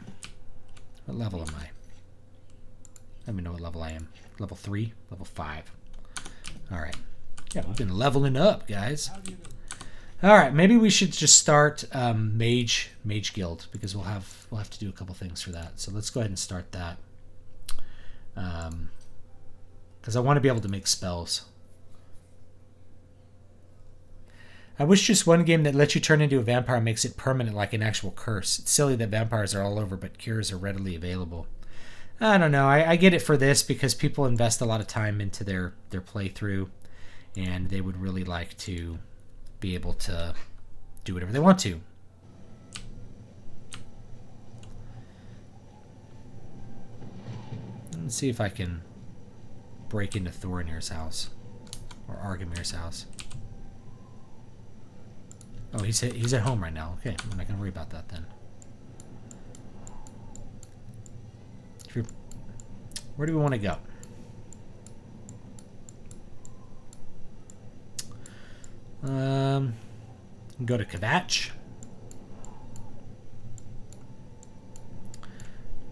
What level am I? Let me know what level I am. Level 3, level 5. All right. Yeah, we've been leveling up, guys. All right, maybe we should just start Mage Guild because we'll have to do a couple things for that. So let's go ahead and start that. Because I want to be able to make spells. I wish just one game that lets you turn into a vampire makes it permanent like an actual curse. It's silly that vampires are all over, but cures are readily available. I don't know. I get it for this because people invest a lot of time into their playthrough, and they would really like to be able to do whatever they want to. Let's see if I can break into Thorinir's house or Argamir's house. Oh, he's at home right now. Okay, I'm not gonna worry about that then. Where do we want to go? Go to Kvatch.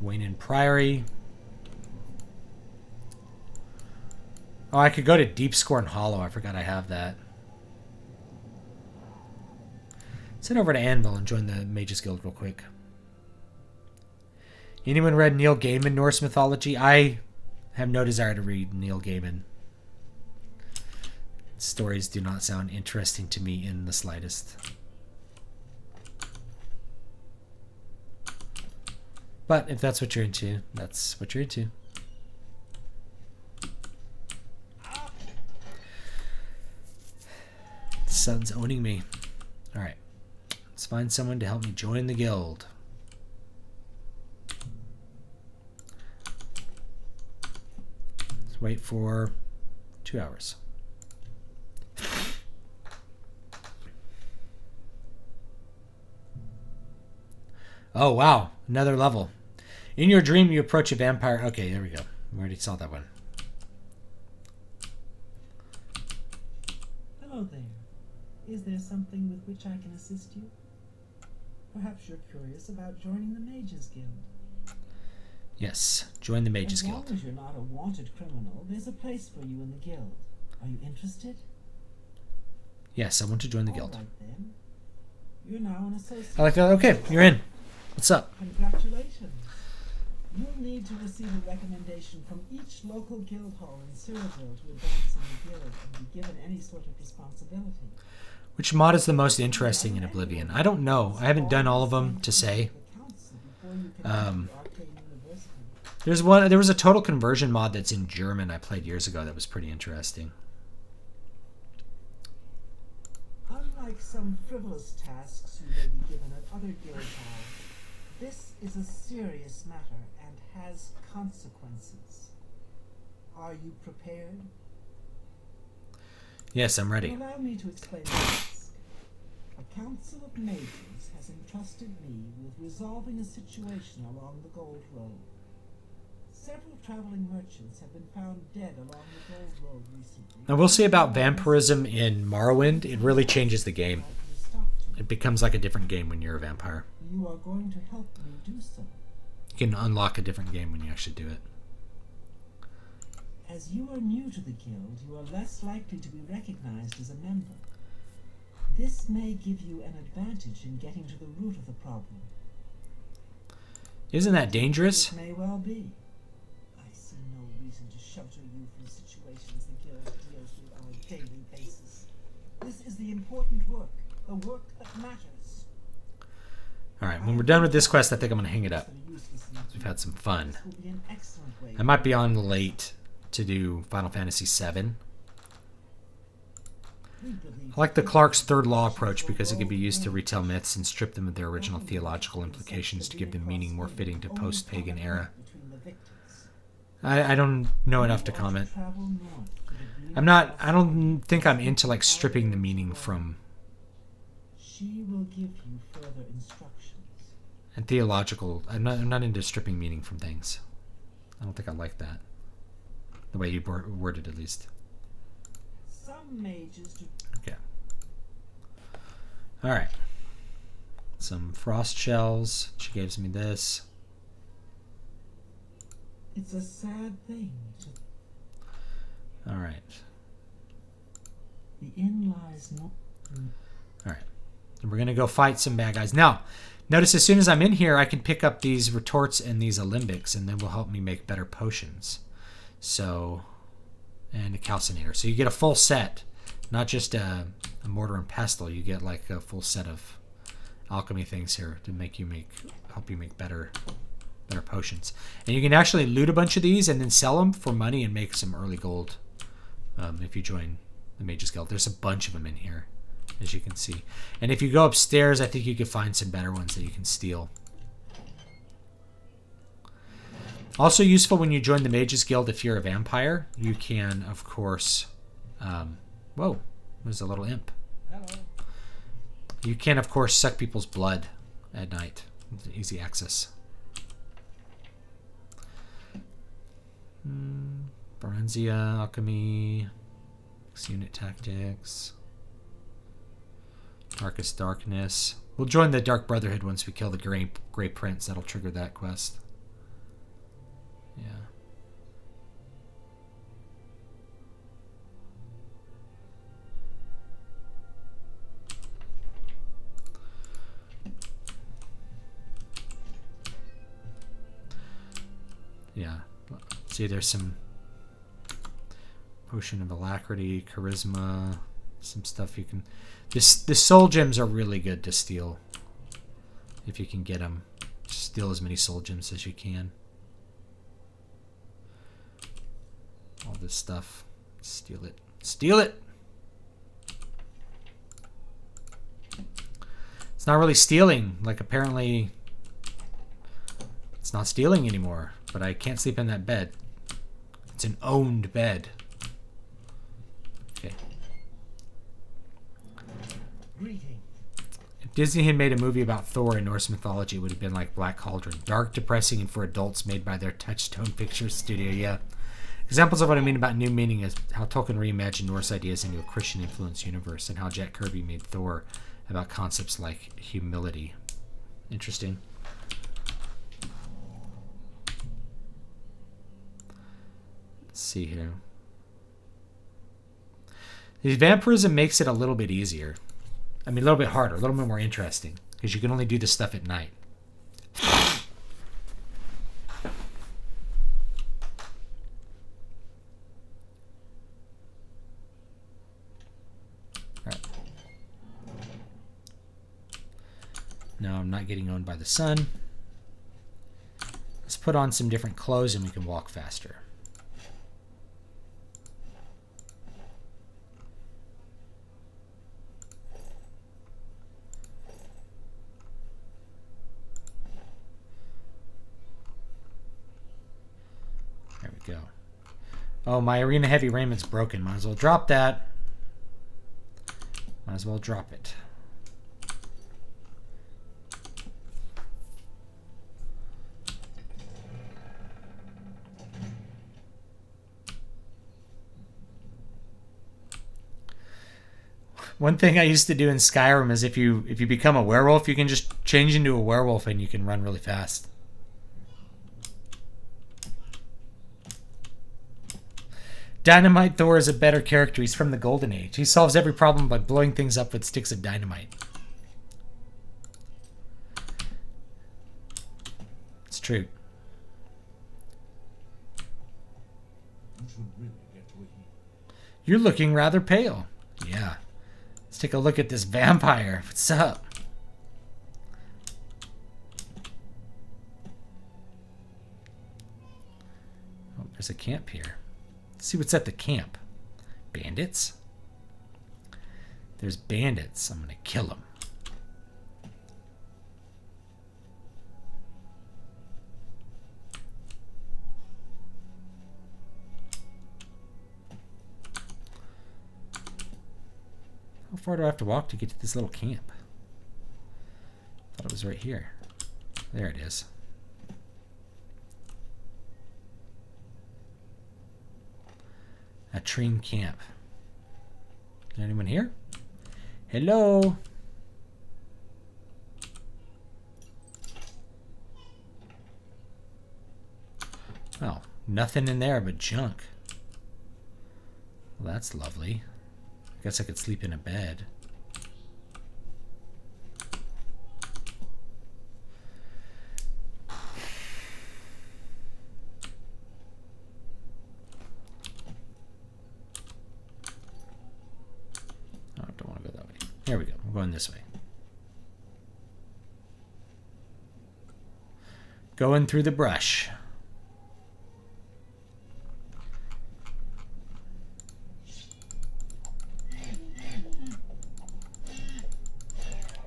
Wayne Priory. Oh, I could go to Deep Scorn Hollow. I forgot I have that. Let's head over to Anvil and join the Mages Guild real quick. Anyone read Neil Gaiman Norse mythology? I have no desire to read Neil Gaiman. Stories do not sound interesting to me in the slightest. But if that's what you're into, that's what you're into. The sun's owning me. Alright. Let's find someone to help me join the guild. Let's wait for 2 hours. Oh, wow. Another level. In your dream, you approach a vampire. Okay, there we go. We already saw that one. Hello there. Is there something with which I can assist you? Perhaps you're curious about joining the Mages Guild. Yes, join the Mages Guild. As long as you're not a wanted criminal, there's a place for you in the guild. Are you interested? Yes, I want to join the guild. All right, then. You're now an associate. I like that. Okay, you're in. What's up? Congratulations. You'll need to receive a recommendation from each local guild hall in Cyriville to advance in the guild and be given any sort of responsibility. Which mod is the most interesting in Oblivion? I don't know. I haven't done all of them to say. There was a total conversion mod that's in German I played years ago that was pretty interesting. Unlike some frivolous tasks you may be given at other guild halls, this is a serious matter and has consequences. Are you prepared? Yes, I'm ready. Allow me to explain the task. A council of mages has entrusted me with resolving a situation along the Gold Road. Several traveling merchants have been found dead along the Gold Road recently. I will say about vampirism in Morrowind, it really changes the game. It becomes like a different game when you're a vampire. You are going to help me do so. You can unlock a different game when you actually do it. As you are new to the guild, you are less likely to be recognized as a member. This may give you an advantage in getting to the root of the problem. Isn't that dangerous? It may well be. I see no reason to shelter you from situations the guild deals with on a daily basis. This is the important work, the work that matters. Alright, when we're done with this quest, I think I'm going to hang it up. We've had some fun. I might be on late to do Final Fantasy VII. I like the Clark's third law approach because it can be used to retell myths and strip them of their original theological implications to give them meaning more fitting to post-pagan era. I don't know enough to comment. I don't think I'm into like stripping the meaning from She will give you further instructions. and theological. I'm not into stripping meaning from things. I don't think I like that. The way you worded it, at least. Some mages do. Okay. All right. Some frost shells. She gives me this. It's a sad thing. All right. The inn lies not. All right. And we're gonna go fight some bad guys now. Notice as soon as I'm in here, I can pick up these retorts and these alembics, and then will help me make better potions. So, and a calcinator. So you get a full set, not just a mortar and pestle. You get like a full set of alchemy things here to help you make better potions. And you can actually loot a bunch of these and then sell them for money and make some early gold. If you join the Mages Guild, there's a bunch of them in here, as you can see. And if you go upstairs, I think you can find some better ones that you can steal. Also useful when you join the Mages Guild if you're a vampire. You can, of course... whoa, there's a little imp. Hello. You can, of course, suck people's blood at night. It's easy access. Baranzia, Alchemy, Unit Tactics, Darkest Darkness. We'll join the Dark Brotherhood once we kill the Grey Prince. That'll trigger that quest. Yeah. Yeah. See, there's some Potion of Alacrity, Charisma, some stuff you can... The soul gems are really good to steal if you can get them. Just Steal as many soul gems as you can. All this stuff. Steal it. Steal it! It's not really stealing. Like, apparently... It's not stealing anymore. But I can't sleep in that bed. It's an owned bed. Okay. Greetings. If Disney had made a movie about Thor in Norse mythology, it would have been like Black Cauldron. Dark, depressing, and for adults, made by their Touchstone Pictures studio. Yeah. Examples of what I mean about new meaning is how Tolkien reimagined Norse ideas into a Christian-influenced universe, and how Jack Kirby made Thor about concepts like humility. Interesting. Let's see here. The vampirism makes it a little bit easier. I mean, a little bit harder, a little bit more interesting, because you can only do this stuff at night. Right. No, I'm not getting owned by the sun. Let's put on some different clothes and we can walk faster. There we go. Oh, my arena heavy raiment's broken. Might as well drop that. Might as well drop it. One thing I used to do in Skyrim is if you become a werewolf, you can just change into a werewolf and you can run really fast. Dynamite Thor is a better character. He's from the Golden Age. He solves every problem by blowing things up with sticks of dynamite. It's true. You should really get to a heal. You're looking rather pale. Yeah. Let's take a look at this vampire. What's up? Oh, there's a camp here. Let's see what's at the camp. Bandits? There's bandits. I'm gonna kill them. How far do I have to walk to get to this little camp? Thought it was right here. There it is. A train camp. Is there anyone here? Hello? Oh, nothing in there but junk. Well, that's lovely. I guess I could sleep in a bed. Oh, I don't want to go that way. There we go. I'm going this way. Going through the brush.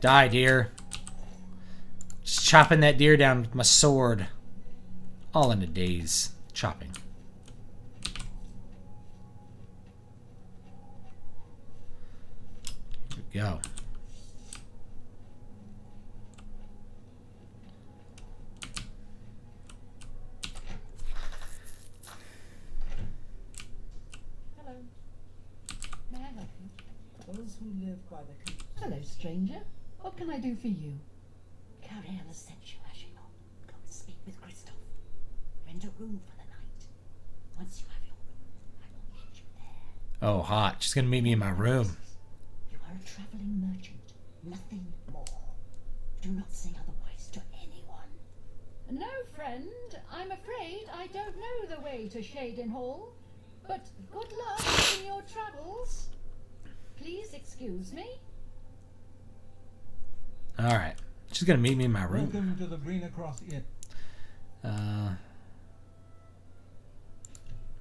Die, deer. Just chopping that deer down with my sword. All in a daze. Chopping. Here we go. Hello. May I help you? Those who live by the Hello, stranger. What can I do for you? Cariana sent you, has she not? Go and speak with Christoph. Rent a room for the night. Once you have your room, I will meet you there. Oh, hot. She's going to meet me in my room. You are a traveling merchant, nothing more. Do not say otherwise to anyone. No, friend. I'm afraid I don't know the way to Shaden Hall. But good luck in your travels. Please excuse me. All right. She's gonna meet me in my room. Welcome to the Brina Cross Inn.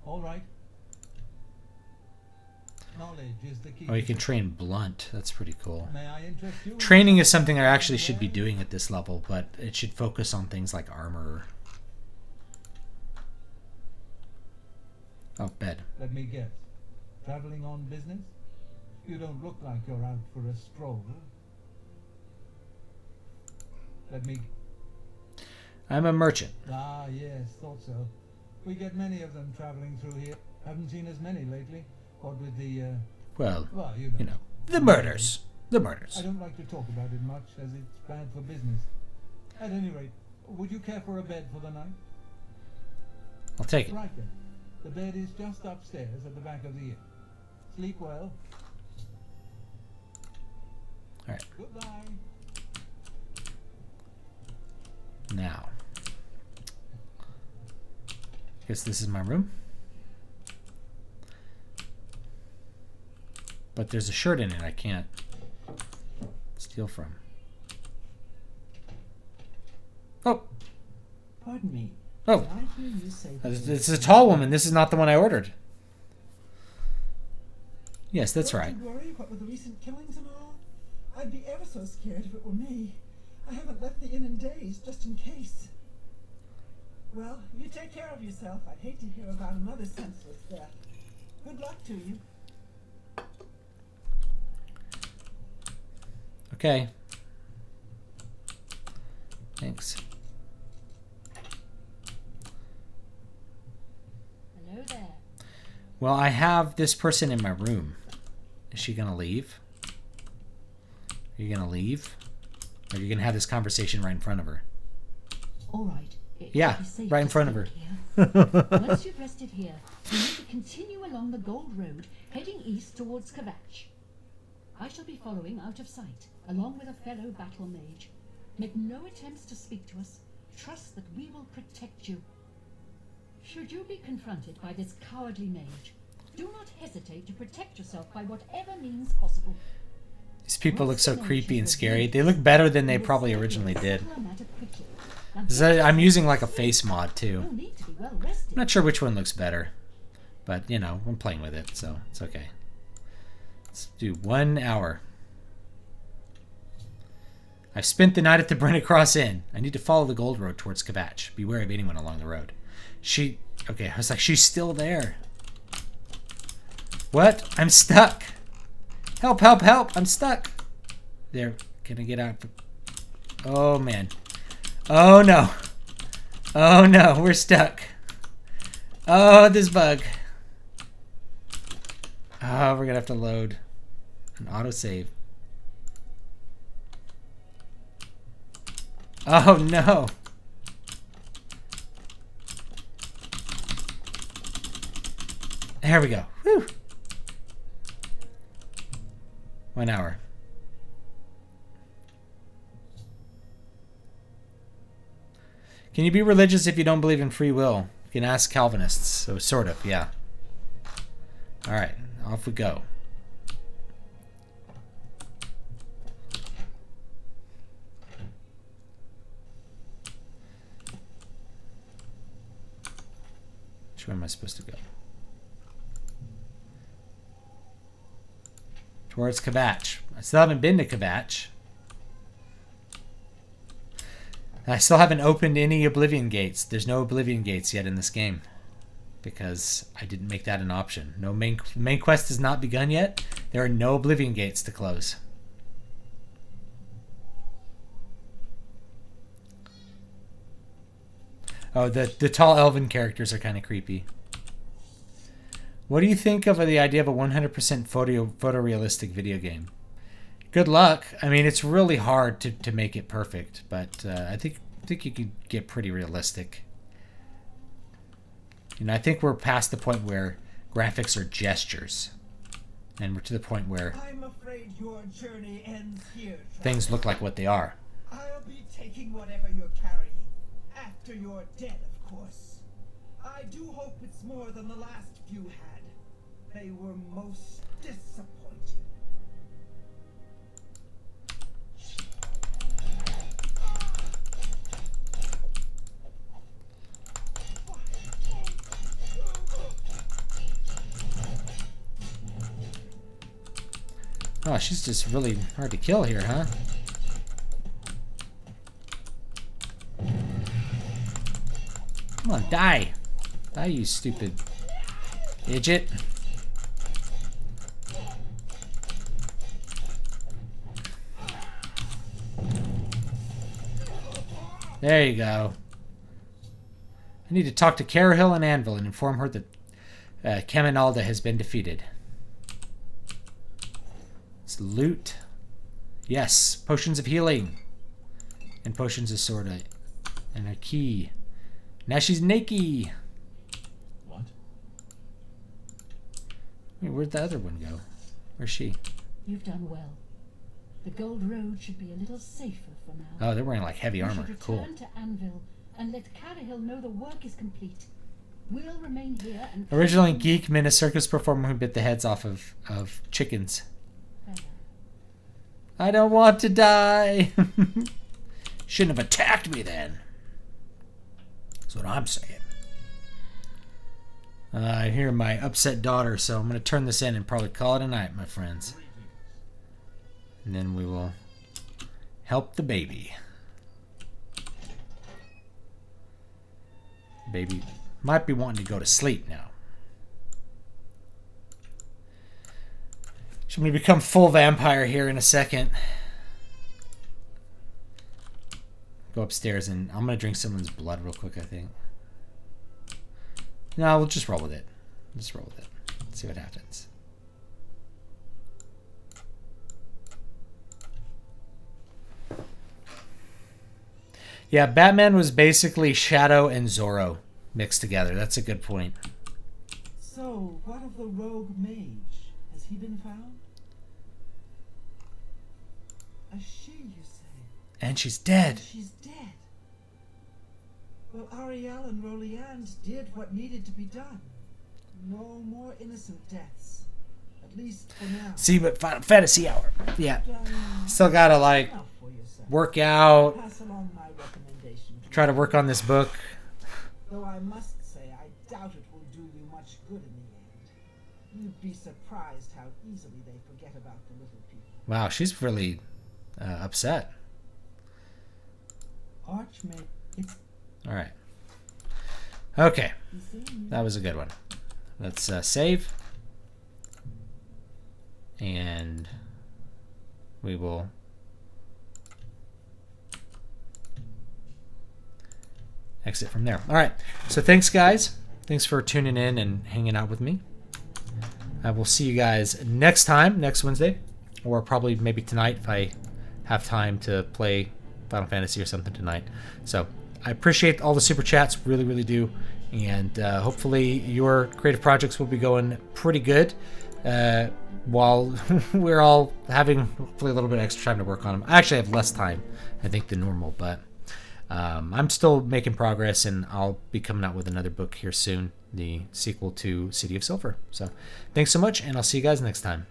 All right. Knowledge is the key. Oh, you can train blunt. That's pretty cool. May I interest you? Training is something I actually should be doing at this level, but it should focus on things like armor. Oh, bed. Let me guess. Traveling on business? You don't look like you're out for a stroll. Let me... I'm a merchant. Ah, yes, thought so. We get many of them traveling through here. Haven't seen as many lately. What with the, Well, you you know, the murders. The murders. I don't like to talk about it much, as it's bad for business. At any rate, would you care for a bed for the night? I'll take it. Right then. The bed is just upstairs at the back of the inn. Sleep well. All right. Goodbye. Now, guess this is my room. But there's a shirt in it I can't steal from. Oh, Pardon me. oh, Did I hear you say that this is a tall woman. This is not the one I ordered. Yes, that's Don't right. you worry, what with the recent killings and all? I'd be ever so scared if it were me. I haven't left the inn in days, just in case. Well, you take care of yourself. I'd hate to hear about another senseless death. Good luck to you. Okay. Thanks. Hello there. Well, I have this person in my room. Is she gonna leave? Are you gonna leave? Or are you gonna have this conversation right in front of her? All right. Yeah, right in front of her. Once you've rested here, you need to continue along the Gold Road, heading east towards Kvatch. I shall be following out of sight, along with a fellow battle mage. Make no attempts to speak to us. Trust that we will protect you. Should you be confronted by this cowardly mage, do not hesitate to protect yourself by whatever means possible. These people look so creepy and scary. They look better than they probably originally did. I'm using like a face mod too. I'm not sure which one looks better, but you know, I'm playing with it, so it's okay. Let's do 1 hour. I've spent the night at the Brennicross Inn. I need to follow the Gold Road towards Kvatch. Beware of anyone along the road. Okay, I was like, she's still there. What? I'm stuck. Help, help, help. I'm stuck. There, can I get out? Oh, man. Oh, no. Oh, no, we're stuck. Oh, this bug. Oh, we're going to have to load an autosave. Oh, no. There we go. Whew. 1 hour. Can you be religious if you don't believe in free will? You can ask Calvinists. So sort of, yeah. All right, off we go. Which way am I supposed to go? Towards Kvatch. I still haven't been to Kvatch. I still haven't opened any Oblivion gates. There's no Oblivion gates yet in this game. Because I didn't make that an option. No main quest has not begun yet. There are no Oblivion gates to close. Oh, the tall elven characters are kind of creepy. What do you think of the idea of a 100% photorealistic video game? Good luck. I mean, it's really hard to make it perfect, but I think you can get pretty realistic. You know, I think we're past the point where graphics are gestures, and we're to the point where I'm afraid your journey ends here, things look like what they are. I'll be taking whatever you're carrying. After you're dead, of course. I do hope it's more than the last few had. They were most disappointing. Oh, she's just really hard to kill here, huh? Come on, die. Die, you stupid idiot. There you go. I need to talk to Carahill and Anvil and inform her that Caminalda has been defeated. It's loot. Yes, potions of healing. And potions of sorta. And a key. Now she's naked. What? Wait, where'd the other one go? Where's she? You've done well. The Gold Road should be a little safer for now. Oh, they're wearing like heavy We armor. should Cool. return to Anvil and let Carahill know the work is complete. We'll remain here and... Originally, geek meant a circus performer who bit the heads off of chickens. I don't want to die. Shouldn't have attacked me then. That's what I'm saying. I hear my upset daughter, so I'm going to turn this in and probably call it a night, my friends. And then we will help the baby. Baby might be wanting to go to sleep now. She's going to become full vampire here in a second. Go upstairs and I'm going to drink someone's blood real quick, I think. No, we'll just roll with it. Just roll with it. See what happens. Yeah, Batman was basically Shadow and Zorro mixed together. That's a good point. So, what of the rogue mage? Has he been found? A she, you say? And she's dead. She's dead. Well, Ariel and Roliand did what needed to be done. No more innocent deaths. At least for now. See, but Final Fantasy Hour. Yeah. Done Still gotta, like, enough for yourself. work out. Pass along my recommendation. Try to work on this book. Though I must say, I doubt it will do you much good in the end. You'd be surprised how easily they forget about the little people. Wow, she's really upset. Archmage, it's All right. Okay. the same. That was a good one. Let's save. And we will exit from there. All right. So thanks, guys. Thanks for tuning in and hanging out with me. I will see you guys next time, next Wednesday, or probably maybe tonight if I have time to play Final Fantasy or something tonight. So I appreciate all the super chats, really, really do. And hopefully your creative projects will be going pretty good while we're all having hopefully a little bit extra time to work on them. I actually have less time, I think, than normal, but I'm still making progress, and I'll be coming out with another book here soon, the sequel to City of Silver. So thanks so much, and I'll see you guys next time.